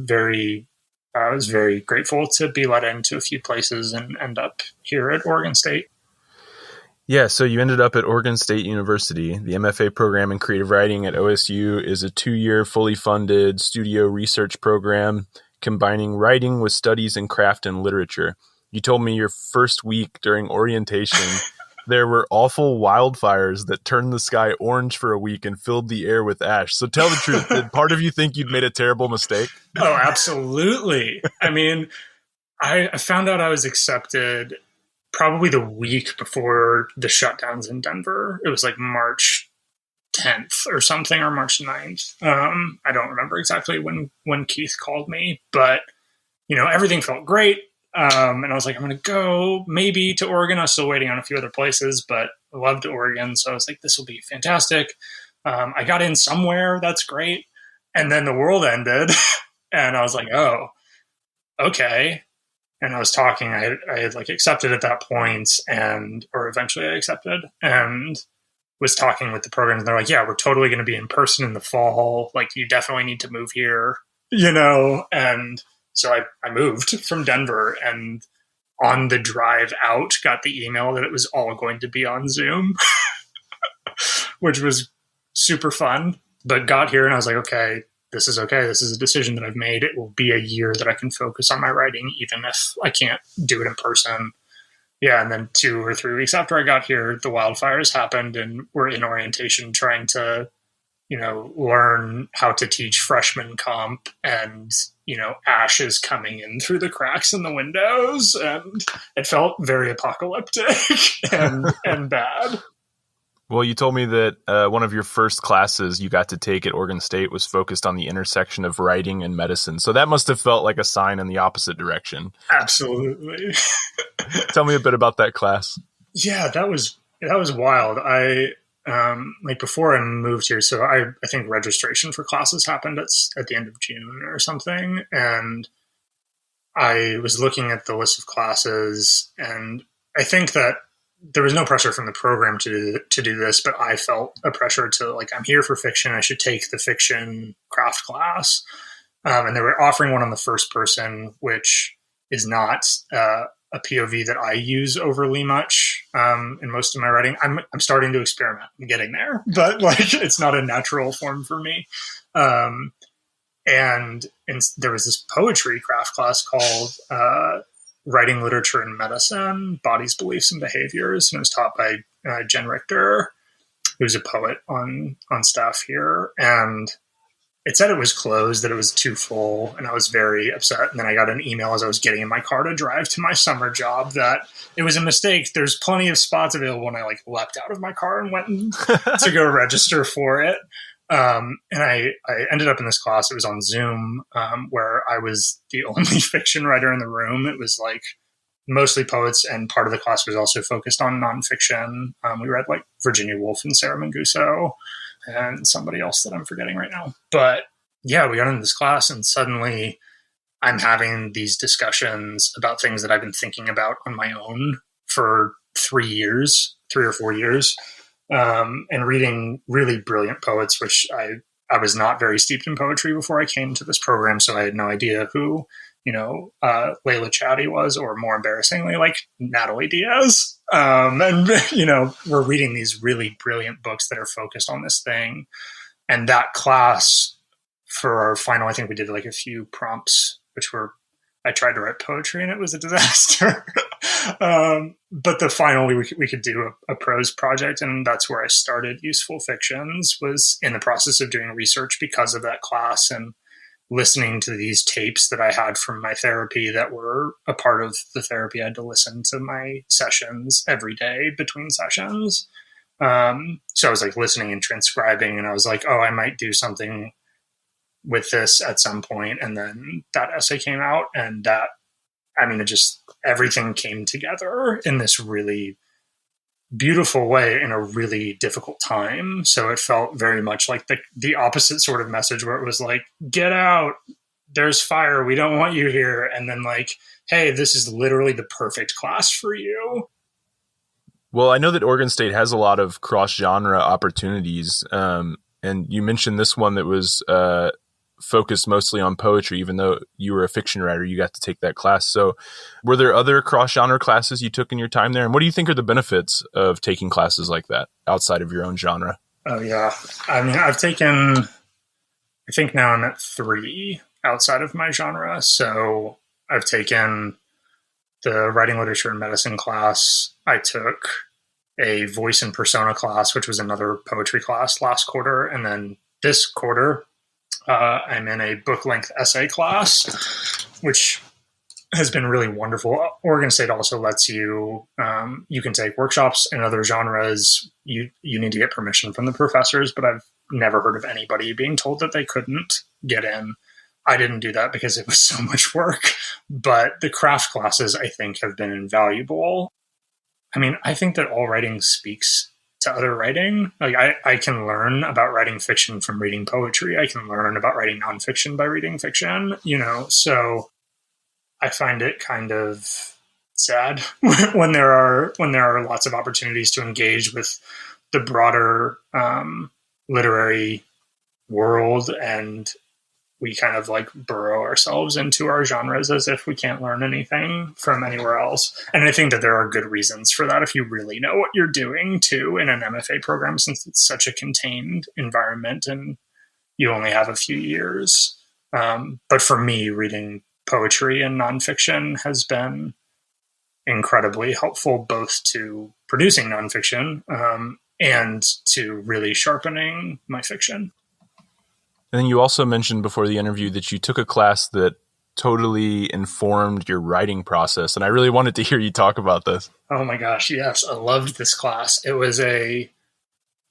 S2: I was very grateful to be let into a few places and end up here at Oregon State.
S1: Yeah, so you ended up at Oregon State University. The MFA program in creative writing at OSU is a 2-year, fully funded studio research program combining writing with studies in craft and literature. You told me your first week during orientation, there were awful wildfires that turned the sky orange for a week and filled the air with ash. So tell the truth, did part of you think you'd made a terrible mistake?
S2: Oh, absolutely. I mean, I found out I was accepted probably the week before the shutdowns in Denver. It was like March 10th or something, or March 9th. I don't remember exactly when Keith called me, but everything felt great. And I was like, I'm going to go maybe to Oregon. I was still waiting on a few other places, but I loved Oregon. So I was like, this will be fantastic. I got in somewhere. That's great. And then the world ended and I was like, oh, okay. And I was talking, I had like accepted at that point or eventually I accepted and was talking with the programs. And they're like, yeah, we're totally going to be in person in the fall. Like you definitely need to move here, And so I moved from Denver and on the drive out got the email that it was all going to be on Zoom, which was super fun, but got here and I was like, okay. This is okay. This is a decision that I've made. It will be a year that I can focus on my writing, even if I can't do it in person. Yeah. And then 2 or 3 weeks after I got here, the wildfires happened and we're in orientation trying to, learn how to teach freshman comp and, ash is coming in through the cracks in the windows and it felt very apocalyptic and bad.
S1: Well, you told me that one of your first classes you got to take at Oregon State was focused on the intersection of writing and medicine. So that must have felt like a sign in the opposite direction.
S2: Absolutely.
S1: Tell me a bit about that class.
S2: Yeah, that was wild. I like before I moved here, so I think registration for classes happened at the end of June or something, and I was looking at the list of classes, and I think that there was no pressure from the program to do this, but I felt a pressure to like, I'm here for fiction. I should take the fiction craft class. And they were offering one on the first person, which is not a POV that I use overly much in most of my writing. I'm starting to experiment. I'm getting there, but like, it's not a natural form for me. And there was this poetry craft class called Writing, Literature, and Medicine, Bodies, Beliefs, and Behaviors. And it was taught by Jen Richter, who's a poet on staff here. And it said it was closed, that it was too full. And I was very upset. And then I got an email as I was getting in my car to drive to my summer job that it was a mistake. There's plenty of spots available. And I like leapt out of my car and went to go register for it. And I ended up in this class. It was on Zoom, where I was the only fiction writer in the room. It was like mostly poets, and part of the class was also focused on nonfiction. We read like Virginia Woolf and Sarah Manguso and somebody else that I'm forgetting right now. But yeah, we got into this class and suddenly I'm having these discussions about things that I've been thinking about on my own for 3 or 4 years. And reading really brilliant poets, which I was not very steeped in poetry before I came to this program. So I had no idea who, Layla Chatty was, or more embarrassingly, like Natalie Diaz. And, we're reading these really brilliant books that are focused on this thing. And that class for our final, I think we did like a few prompts, I tried to write poetry and it was a disaster. But the final, we could do a prose project. And that's where I started Useful Fictions, was in the process of doing research because of that class and listening to these tapes that I had from my therapy that were a part of the therapy. I had to listen to my sessions every day between sessions. So I was like listening and transcribing, and I was like, oh, I might do something with this at some point. And then that essay came out, and everything came together in this really beautiful way in a really difficult time. So it felt very much like the opposite sort of message, where it was like, get out, there's fire, we don't want you here. And then like, hey, this is literally the perfect class for you.
S1: Well, I know that Oregon State has a lot of cross-genre opportunities. And you mentioned this one that was focused mostly on poetry, even though you were a fiction writer, you got to take that class. So were there other cross-genre classes you took in your time there? And what do you think are the benefits of taking classes like that outside of your own genre?
S2: Oh, yeah. I mean, I've taken, I think now I'm at 3 outside of my genre. So I've taken the writing, literature, and medicine class. I took a voice and persona class, which was another poetry class last quarter. And then this quarter, I'm in a book-length essay class, which has been really wonderful. Oregon State also lets you, you can take workshops in other genres. You need to get permission from the professors, but I've never heard of anybody being told that they couldn't get in. I didn't do that because it was so much work, but the craft classes, I think, have been invaluable. I mean, I think that all writing speaks to other writing. Like I can learn about writing fiction from reading poetry. I can learn about writing nonfiction by reading fiction, so I find it kind of sad when there are lots of opportunities to engage with the broader literary world, and we kind of like burrow ourselves into our genres as if we can't learn anything from anywhere else. And I think that there are good reasons for that if you really know what you're doing too in an MFA program, since it's such a contained environment and you only have a few years. But for me, reading poetry and nonfiction has been incredibly helpful, both to producing nonfiction and to really sharpening my fiction.
S1: And then you also mentioned before the interview that you took a class that totally informed your writing process. And I really wanted to hear you talk about this.
S2: Oh my gosh, yes. I loved this class. It was a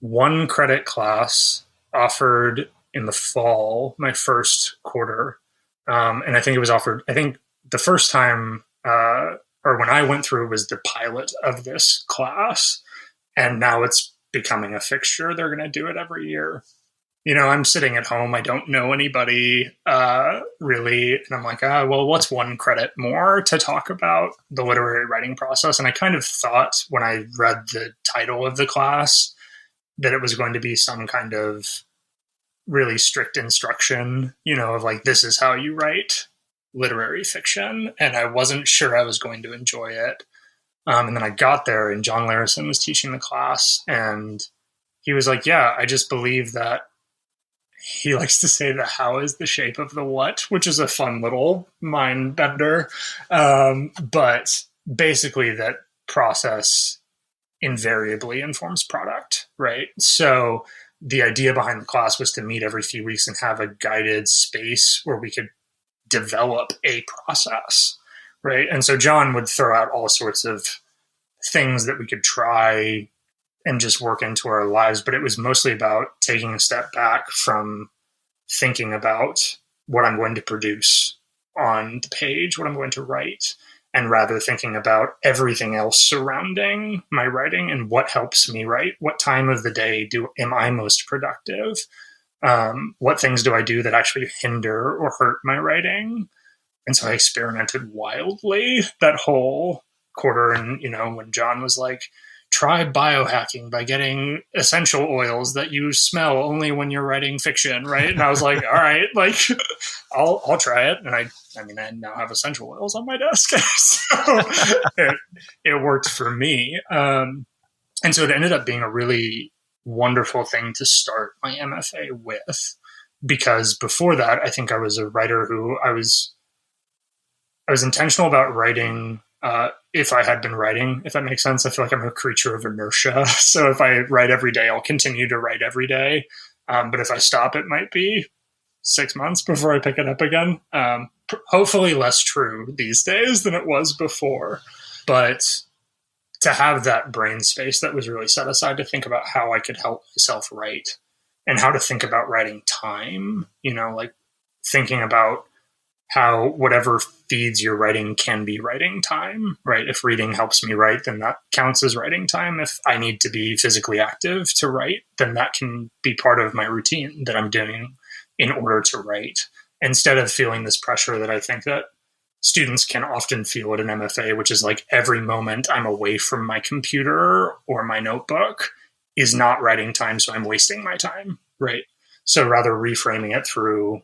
S2: 1-credit class offered in the fall, my first quarter. And I think it was offered, I think the first time, or when I went through, was the pilot of this class. And now it's becoming a fixture. They're going to do it every year. I'm sitting at home. I don't know anybody really. And I'm like, well, what's 1 credit more to talk about the literary writing process? And I kind of thought when I read the title of the class that it was going to be some kind of really strict instruction, of like, this is how you write literary fiction. And I wasn't sure I was going to enjoy it. And then I got there and John Larison was teaching the class and he was like, yeah, I just believe that. He likes to say that how is the shape of the what, which is a fun little mind bender. But basically that process invariably informs product, right? So the idea behind the class was to meet every few weeks and have a guided space where we could develop a process, right? And so John would throw out all sorts of things that we could try and just work into our lives. But it was mostly about taking a step back from thinking about what I'm going to produce on the page, what I'm going to write, and rather thinking about everything else surrounding my writing and what helps me write. What time of the day am I most productive? What things do I do that actually hinder or hurt my writing? And so I experimented wildly that whole quarter. And, when John was like, try biohacking by getting essential oils that you smell only when you're writing fiction, right? And I was like, all right, like I'll try it. And I now have essential oils on my desk. So it worked for me. And so it ended up being a really wonderful thing to start my MFA with, because before that, I think I was a writer who I was intentional about writing if I had been writing, if that makes sense. I feel like I'm a creature of inertia. So if I write every day, I'll continue to write every day. But if I stop, it might be 6 months before I pick it up again. Hopefully less true these days than it was before. But to have that brain space that was really set aside to think about how I could help myself write and how to think about writing time, like thinking about how whatever feeds your writing can be writing time, right? If reading helps me write, then that counts as writing time. If I need to be physically active to write, then that can be part of my routine that I'm doing in order to write, instead of feeling this pressure that I think that students can often feel at an MFA, which is like every moment I'm away from my computer or my notebook is not writing time, so I'm wasting my time, right? So rather reframing it through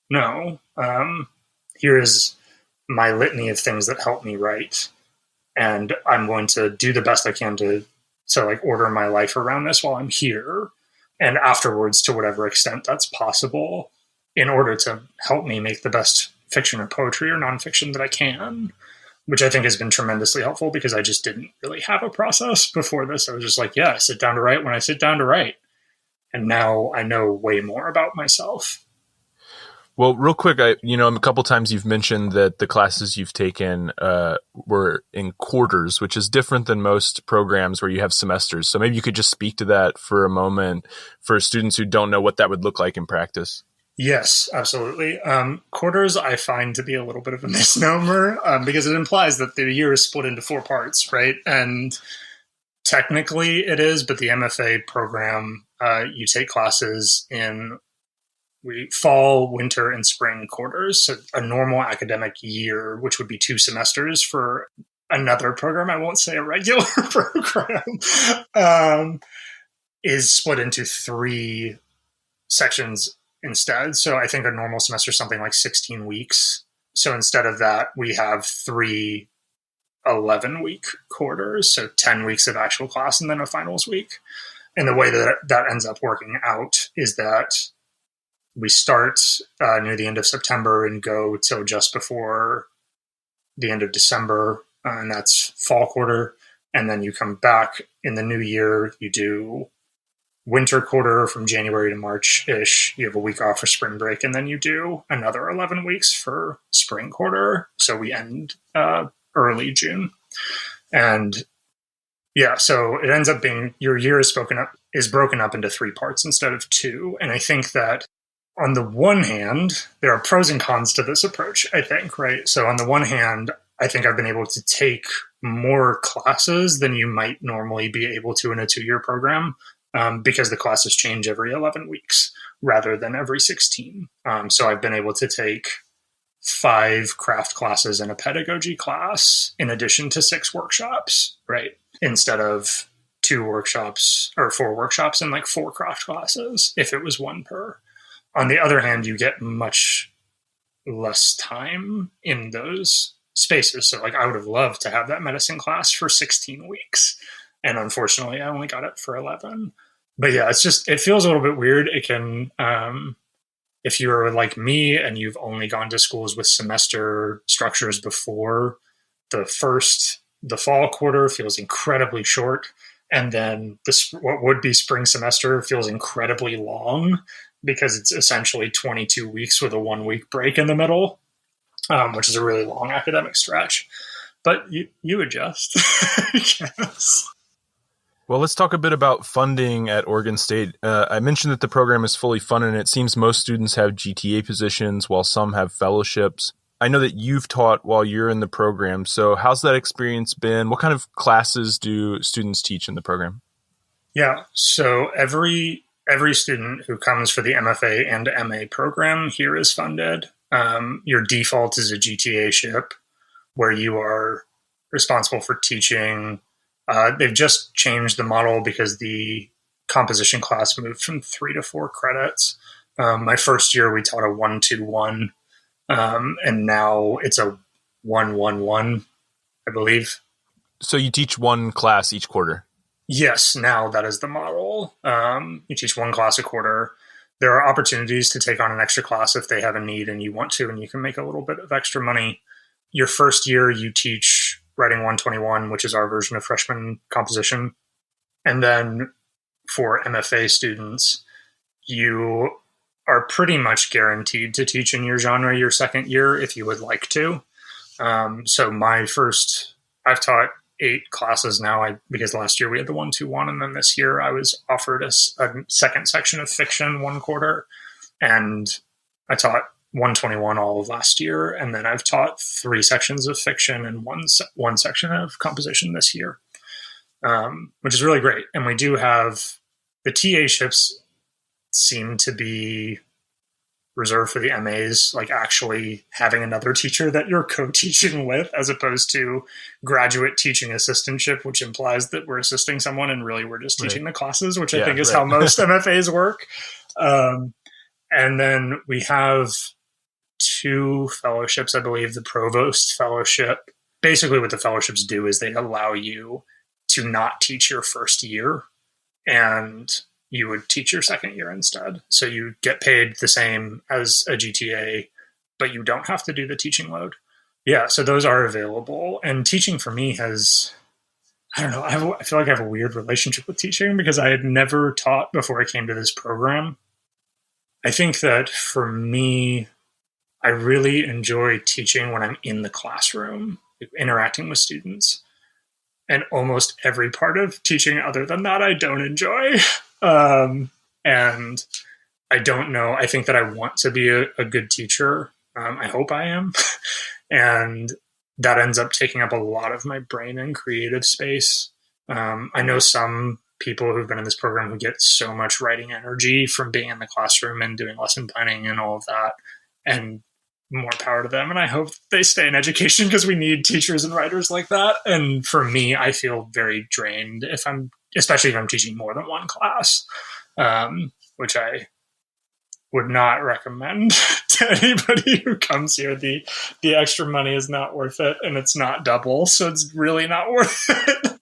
S2: no. Here is my litany of things that help me write. And I'm going to do the best I can to like order my life around this while I'm here. And afterwards, to whatever extent that's possible, in order to help me make the best fiction or poetry or nonfiction that I can, which I think has been tremendously helpful because I just didn't really have a process before this. I was just like, yeah, I sit down to write when I sit down to write. And now I know way more about myself.
S1: Well, real quick, a couple times you've mentioned that the classes you've taken were in quarters, which is different than most programs where you have semesters. So maybe you could just speak to that for a moment for students who don't know what that would look like in practice.
S2: Yes, absolutely. Quarters I find to be a little bit of a misnomer because it implies that the year is split into 4 parts, right? And technically it is, but the MFA program, you take classes in fall, winter, and spring quarters. So a normal academic year, which would be 2 semesters for another program, I won't say a regular program, is split into 3 sections instead. So I think a normal semester is something like 16 weeks. So instead of that, we have 3 11-week quarters, so 10 weeks of actual class and then a finals week. And the way that ends up working out is that we start near the end of September and go till just before the end of December, and that's fall quarter. And then you come back in the new year, you do winter quarter from January to March-ish. You have a week off for spring break, and then you do another 11 weeks for spring quarter. So we end early June. And yeah, so it ends up being your year is broken up into 3 parts instead of 2. And I think that on the one hand, there are pros and cons to this approach, I think, right? So on the one hand, I think I've been able to take more classes than you might normally be able to in a 2-year program because the classes change every 11 weeks rather than every 16. So I've been able to take 5 craft classes and a pedagogy class in addition to 6 workshops, right? Instead of 2 workshops or 4 workshops and like 4 craft classes if it was 1 per. On the other hand, you get much less time in those spaces. So like I would have loved to have that medicine class for 16 weeks. And unfortunately, I only got it for 11. But yeah, it feels a little bit weird. It can, if you're like me and you've only gone to schools with semester structures before, the fall quarter feels incredibly short. And then what would be spring semester feels incredibly long because it's essentially 22 weeks with a 1-week break in the middle, which is a really long academic stretch. But you adjust, I guess.
S1: Well, let's talk a bit about funding at Oregon State. I mentioned that the program is fully funded, and it seems most students have GTA positions while some have fellowships. I know that you've taught while you're in the program. So how's that experience been? What kind of classes do students teach in the program?
S2: Yeah, so every student who comes for the MFA and MA program here is funded. Your default is a GTA-ship where you are responsible for teaching. They've just changed the model because the composition class moved from 3 to 4 credits. My first year, we taught a 1-2-1, and now it's a 1-1-1, I believe.
S1: So you teach 1 class each quarter?
S2: Yes, now that is the model. You teach 1 class a quarter. There are opportunities to take on an extra class if they have a need and you want to, and you can make a little bit of extra money. Your first year, you teach Writing 121, which is our version of freshman composition. And then for MFA students, you are pretty much guaranteed to teach in your genre your second year if you would like to. So I've taught 8 classes now because last year we had the 1-2-1, and then this year I was offered a second section of fiction 1 quarter, and I taught 121 all of last year, and then I've taught 3 sections of fiction and one section of composition this year, which is really great. And we do have the TA-ships seem to be reserved for the MAs, like actually having another teacher that you're co-teaching with, as opposed to graduate teaching assistantship, which implies that we're assisting someone and really we're just teaching the classes, which I think is how most MFAs work. And then we have 2 fellowships, I believe, the provost fellowship. Basically what the fellowships do is they allow you to not teach your first year, and you would teach your second year instead. So you get paid the same as a GTA, but you don't have to do the teaching load. Yeah, so those are available. And teaching for me has, I don't know, I feel like I have a weird relationship with teaching because I had never taught before I came to this program. I think that for me, I really enjoy teaching when I'm in the classroom, interacting with students. And almost every part of teaching other than that, I don't enjoy. And I don't know. I think that I want to be a good teacher. I hope I am. And that ends up taking up a lot of my brain and creative space. I know some people who've been in this program who get so much writing energy from being in the classroom and doing lesson planning and all of that. And more power to them. And I hope they stay in education because we need teachers and writers like that. And for me, I feel very drained especially if I'm teaching more than one class, which I would not recommend to anybody who comes here. The extra money is not worth it, and it's not double, so it's really not worth it.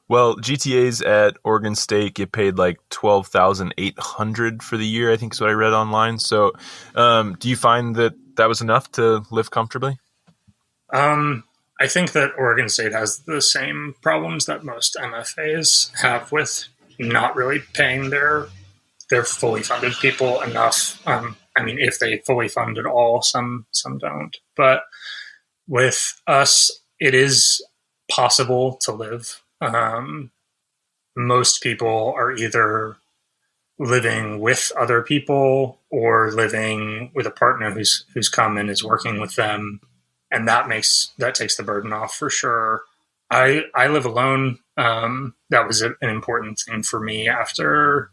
S1: Well, GTAs at Oregon State get paid like $12,800 for the year, I think is what I read online. So do you find that was enough to live comfortably?
S2: I think that Oregon State has the same problems that most MFAs have with not really paying their fully funded people enough. I mean, if they fully fund at all, some don't. But with us, it is possible to live. Most people are either living with other people or living with a partner who's come and is working with them, and that takes the burden off for sure. I live alone. That was an important thing for me after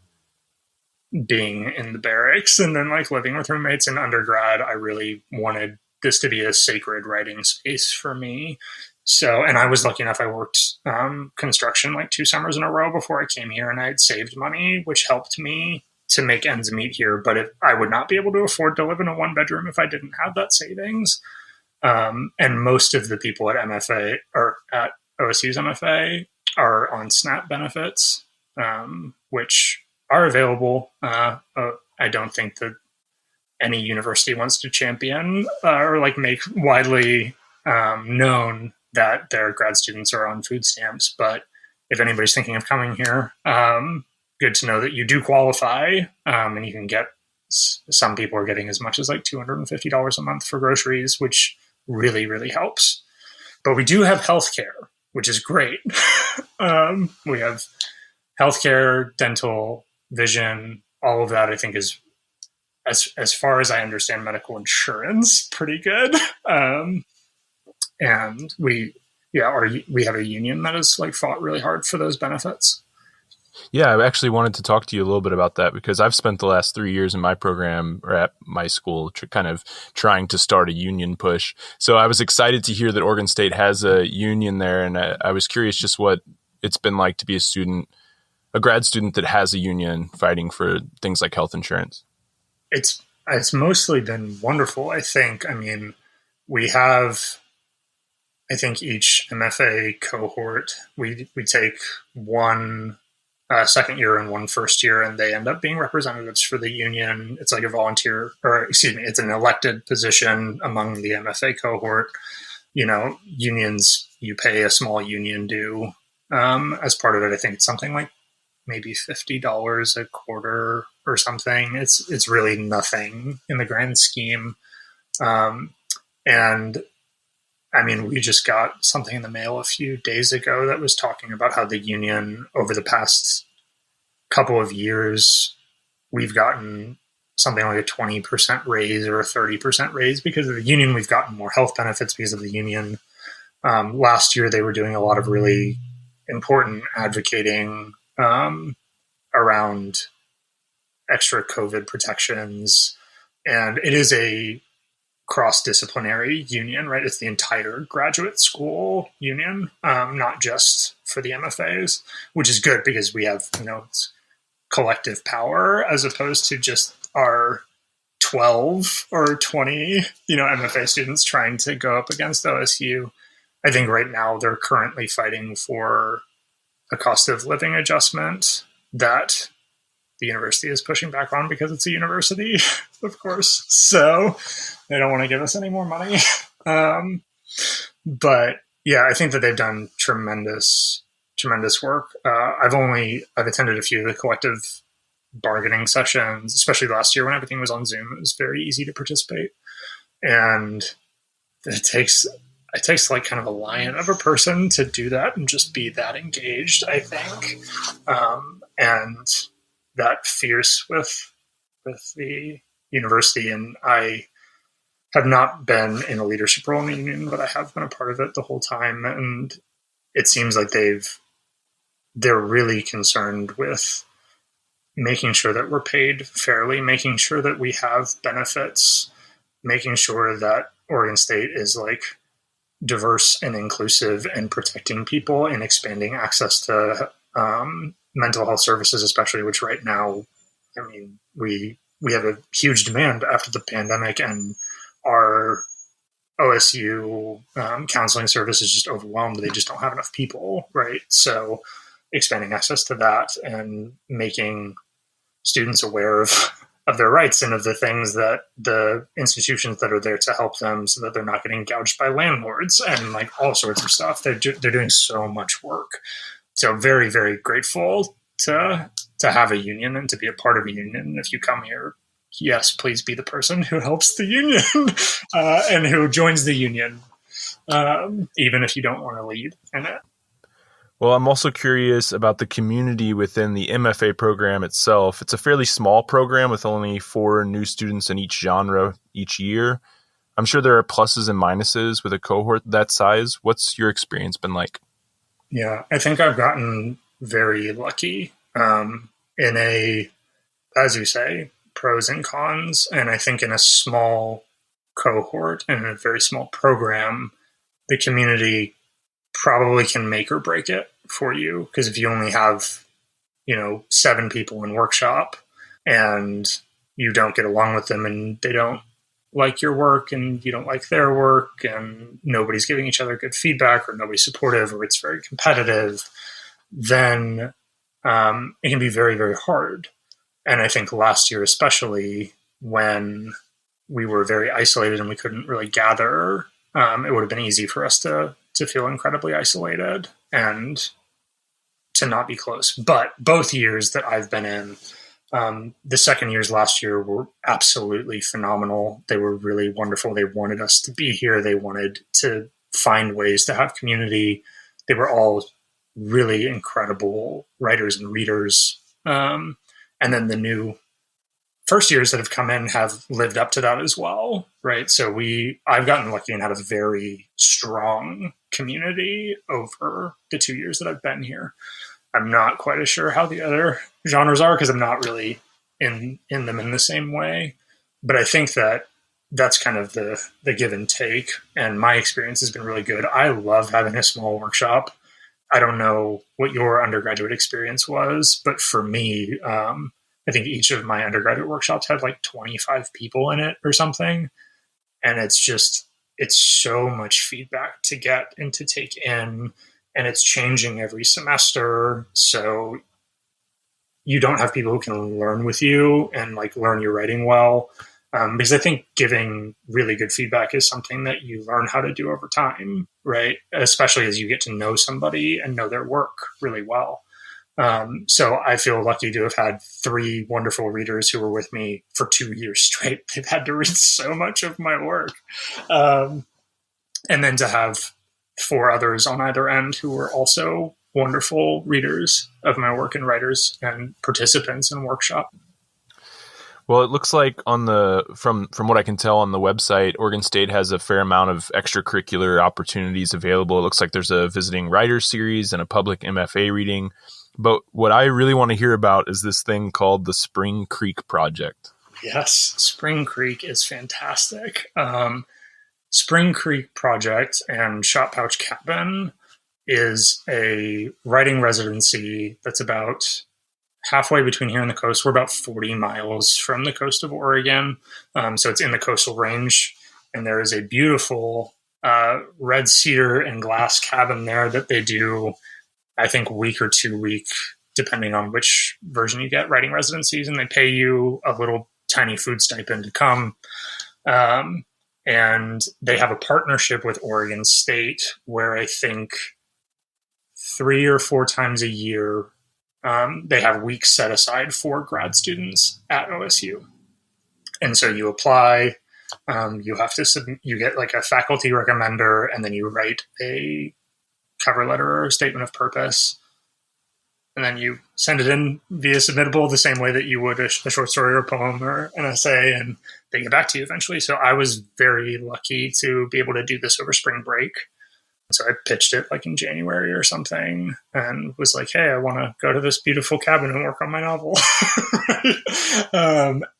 S2: being in the barracks and then like living with roommates in undergrad. I really wanted this to be a sacred writing space for me. So, and I was lucky enough, I worked construction like 2 summers in a row before I came here, and I had saved money, which helped me to make ends meet here. But I would not be able to afford to live in a 1-bedroom if I didn't have that savings. And most of the people at MFA or at OSU's MFA are on SNAP benefits, which are available. I don't think that any university wants to champion or like make widely known that their grad students are on food stamps. But if anybody's thinking of coming here, good to know that you do qualify, and you can get, some people are getting as much as like $250 a month for groceries, which really, really helps. But we do have healthcare, which is great. We have healthcare, dental, vision, all of that, I think, is, as far as I understand medical insurance, pretty good. And we have a union that has like fought really hard for those benefits.
S1: Yeah, I actually wanted to talk to you a little bit about that because I've spent the last 3 years in my program or at my school kind of trying to start a union push. So I was excited to hear that Oregon State has a union there. And I was curious just what it's been like to be a grad student that has a union fighting for things like health insurance.
S2: It's mostly been wonderful, I think. I mean, we have, I think each MFA cohort, we take one second year and one first year, and they end up being representatives for the union. It's like a volunteer, or excuse me, it's an elected position among the MFA cohort. You know, unions, you pay a small union due as part of it. I think it's something like maybe $50 a quarter or something. It's really nothing in the grand scheme. And I mean, we just got something in the mail a few days ago that was talking about how the union over the past couple of years, we've gotten something like a 20% raise or a 30% raise because of the union. We've gotten more health benefits because of the union. Last year, they were doing a lot of really important advocating around extra COVID protections. And it is a cross-disciplinary union, right? It's the entire graduate school union, not just for the MFAs, which is good because we have, it's collective power as opposed to just our 12 or 20, MFA students trying to go up against OSU. I think right now they're currently fighting for a cost of living adjustment that the university is pushing back on because it's a university, of course. So they don't want to give us any more money. But yeah, I think that they've done tremendous work. I've attended a few of the collective bargaining sessions, especially last year when everything was on Zoom. It was very easy to participate. And it takes like kind of a lion of a person to do that and just be that engaged, I think. And that fierce with the university. And I have not been in a leadership role in the union, but I have been a part of it the whole time. And it seems like they're really concerned with making sure that we're paid fairly, making sure that we have benefits, making sure that Oregon State is like diverse and inclusive and protecting people and expanding access to mental health services, especially, which right now, I mean, we have a huge demand after the pandemic, and our OSU counseling service is just overwhelmed. They just don't have enough people, right? So expanding access to that and making students aware of their rights and of the things that the institutions that are there to help them so that they're not getting gouged by landlords and like all sorts of stuff. They're doing so much work. So very, very grateful to have a union and to be a part of a union. If you come here, yes, please be the person who helps the union and who joins the union, even if you don't want to lead in it.
S1: Well, I'm also curious about the community within the MFA program itself. It's a fairly small program with only 4 new students in each genre each year. I'm sure there are pluses and minuses with a cohort that size. What's your experience been like?
S2: Yeah, I think I've gotten very lucky in as you say, pros and cons. And I think in a small cohort and a very small program, the community probably can make or break it for you. Because if you only have, 7 people in workshop and you don't get along with them and they don't like your work and you don't like their work and nobody's giving each other good feedback or nobody's supportive or it's very competitive, then it can be very, very hard. And I think last year, especially when we were very isolated and we couldn't really gather, it would have been easy for us to feel incredibly isolated and to not be close. But both years that I've been in, the second years last year were absolutely phenomenal. They were really wonderful. They wanted us to be here. They wanted to find ways to have community. They were all really incredible writers and readers. And then the new first years that have come in have lived up to that as well, right? So I've gotten lucky and had a very strong community over the 2 years that I've been here. I'm not quite as sure how the other genres are because I'm not really in them in the same way. But I think that that's kind of the give and take. And my experience has been really good. I love having a small workshop. I don't know what your undergraduate experience was, but for me, I think each of my undergraduate workshops had like 25 people in it or something. And it's so much feedback to get and to take in. And it's changing every semester. So you don't have people who can learn with you and like learn your writing well. Because I think giving really good feedback is something that you learn how to do over time, right? Especially as you get to know somebody and know their work really well. So I feel lucky to have had 3 wonderful readers who were with me for 2 years straight. They've had to read so much of my work. And then to have 4 others on either end who were also wonderful readers of my work and writers and participants in workshop.
S1: Well, it looks like from what I can tell on the website, Oregon State has a fair amount of extracurricular opportunities available. It looks like there's a visiting writers series and a public MFA reading. But what I really want to hear about is this thing called the Spring Creek Project.
S2: Yes, Spring Creek is fantastic. Spring Creek Project and Shot Pouch Cabin is a writing residency that's about halfway between here and the coast. We're about 40 miles from the coast of Oregon. So it's in the coastal range. And there is a beautiful red cedar and glass cabin there that they do, I think, week or 2 week, depending on which version you get, writing residencies. And they pay you a little tiny food stipend to come. And they have a partnership with Oregon State where I think 3 or 4 times a year, they have weeks set aside for grad students at OSU. And so you apply, you have to submit, you get like a faculty recommender, and then you write a cover letter or a statement of purpose. And then you send it in via submittable the same way that you would a short story or a poem or an essay, and they get back to you eventually. So I was very lucky to be able to do this over spring break. So I pitched it like in January or something and was like, hey, I want to go to this beautiful cabin and work on my novel.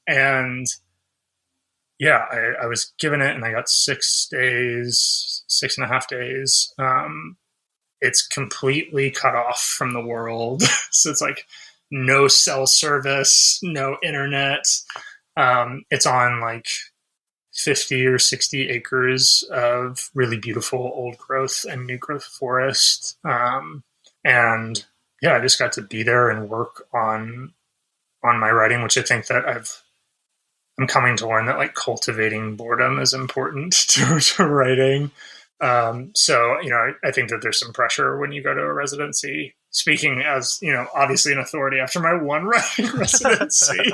S2: And yeah, I was given it and I got 6 days, 6.5 days. It's completely cut off from the world. So it's like no cell service, no internet. It's on like 50 or 60 acres of really beautiful old growth and new growth forest. And yeah, I just got to be there and work on my writing, which I think that I'm coming to learn that like cultivating boredom is important to writing. So, I think that there's some pressure when you go to a residency, speaking as, obviously an authority after my one writing residency,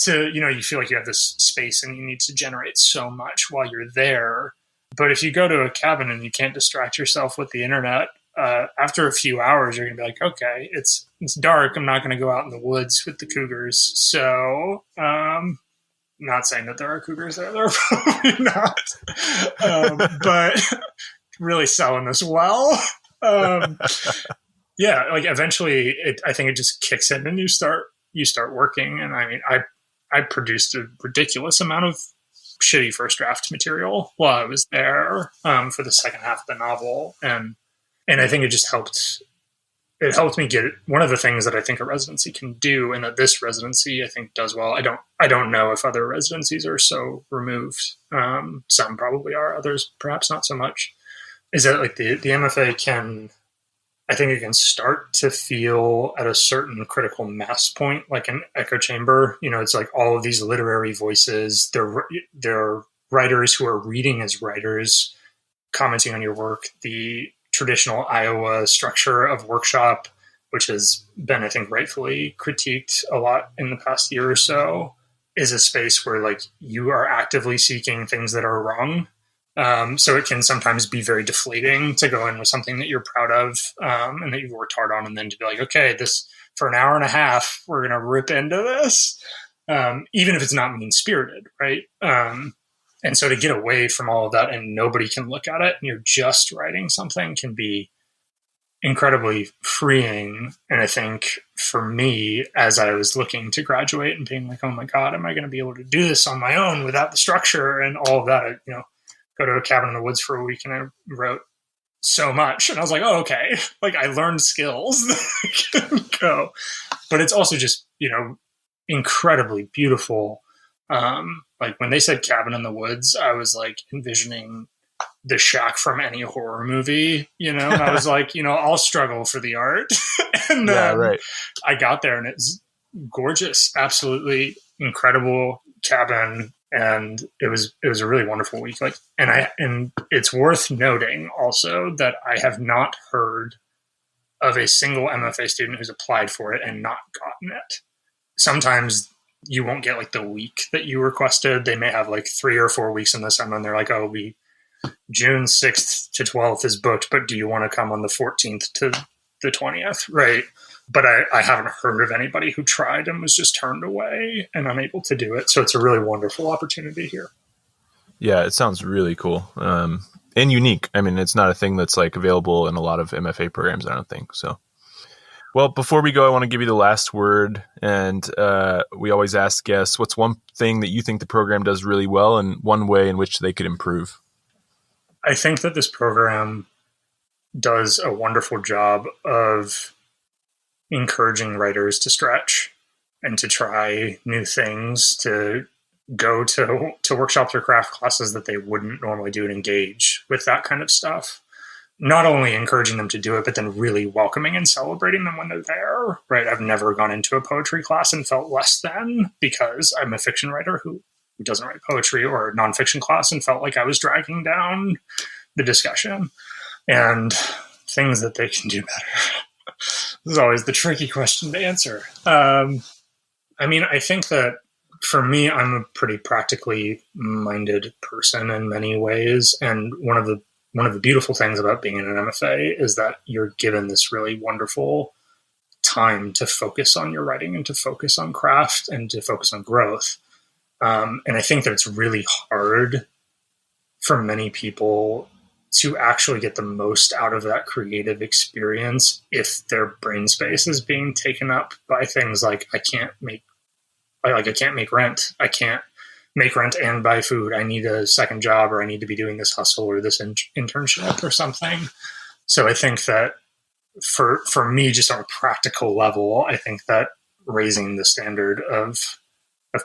S2: you feel like you have this space and you need to generate so much while you're there. But if you go to a cabin and you can't distract yourself with the internet, after a few hours, you're going to be like, okay, it's dark. I'm not going to go out in the woods with the cougars. So, not saying that there are cougars there. There are probably not. But really selling this well. Yeah, like eventually I think it just kicks in and you start working. And I mean, I produced a ridiculous amount of shitty first draft material while I was there for the second half of the novel. And I think it just helped. It helped me get one of the things that I think a residency can do, and that this residency I think does well. I don't know if other residencies are so removed. Some probably are, others perhaps not so much. Is that like the MFA can, I think it can start to feel at a certain critical mass point, like an echo chamber. It's like all of these literary voices. They're writers who are reading as writers, commenting on your work. The traditional Iowa structure of workshop, which has been, I think, rightfully critiqued a lot in the past year or so, is a space where like you are actively seeking things that are wrong. So it can sometimes be very deflating to go in with something that you're proud of and that you've worked hard on, and then to be like, okay, this for an hour and a half, we're going to rip into this, even if it's not mean-spirited, right? And so to get away from all of that and nobody can look at it and you're just writing something can be incredibly freeing. And I think for me, as I was looking to graduate and being like, oh my God, am I going to be able to do this on my own without the structure and all of that? I, go to a cabin in the woods for a week and I wrote so much. And I was like, oh, okay. Like I learned skills that I can go. But it's also just, incredibly beautiful. Like when they said cabin in the woods, I was like envisioning the shack from any horror movie, and I was like, I'll struggle for the art. And right. I got there and it's gorgeous, absolutely incredible cabin. And it was a really wonderful week. Like, and it's worth noting also that I have not heard of a single MFA student who's applied for it and not gotten it. Sometimes you won't get like the week that you requested. They may have like 3 or 4 weeks in the summer and they're like, oh, June 6th to 12th is booked, but do you want to come on the 14th to the 20th? Right. But I haven't heard of anybody who tried and was just turned away and unable to do it. So it's a really wonderful opportunity here.
S1: Yeah, it sounds really cool and unique. I mean, it's not a thing that's like available in a lot of MFA programs, I don't think. So, well, before we go, I want to give you the last word. And we always ask guests, what's one thing that you think the program does really well and one way in which they could improve?
S2: I think that this program does a wonderful job of encouraging writers to stretch and to try new things, to go to workshops or craft classes that they wouldn't normally do, and engage with that kind of stuff. Not only encouraging them to do it, but then really welcoming and celebrating them when they're there, right? I've never gone into a poetry class and felt less than because I'm a fiction writer who doesn't write poetry, or a nonfiction class and felt like I was dragging down the discussion, and things that they can do better. This is always the tricky question to answer. I think that for me, I'm a pretty practically minded person in many ways. And one of the beautiful things about being in an MFA is that you're given this really wonderful time to focus on your writing and to focus on craft and to focus on growth. And I think that it's really hard for many people to actually get the most out of that creative experience if their brain space is being taken up by things like, I can't make rent. I can't make rent and buy food. I need a second job, or I need to be doing this hustle or this internship or something. So I think that for me, just on a practical level, I think that raising the standard of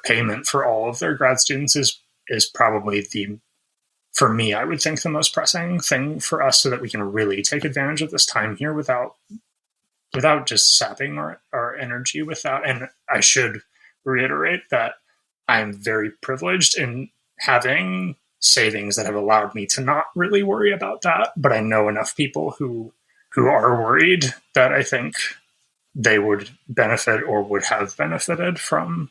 S2: payment for all of their grad students is probably for me, I would think the most pressing thing for us, so that we can really take advantage of this time here without just sapping our energy with that. And I should reiterate that I'm very privileged in having savings that have allowed me to not really worry about that. But I know enough people who are worried that I think they would benefit or would have benefited from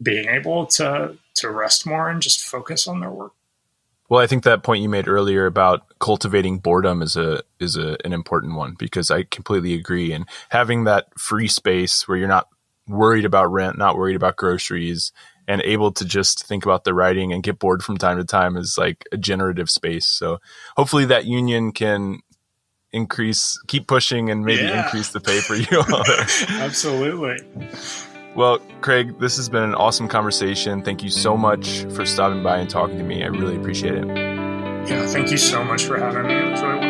S2: being able to rest more and just focus on their work.
S1: Well, I think that point you made earlier about cultivating boredom is an important one, because I completely agree. And having that free space where you're not worried about rent, not worried about groceries, and able to just think about the writing and get bored from time to time is like a generative space. So hopefully that union can keep pushing and maybe increase the pay for you all there.
S2: Absolutely.
S1: Well, Craig, this has been an awesome conversation. Thank you so much for stopping by and talking to me. I really appreciate it.
S2: Yeah, thank you so much for having me. It was really wonderful.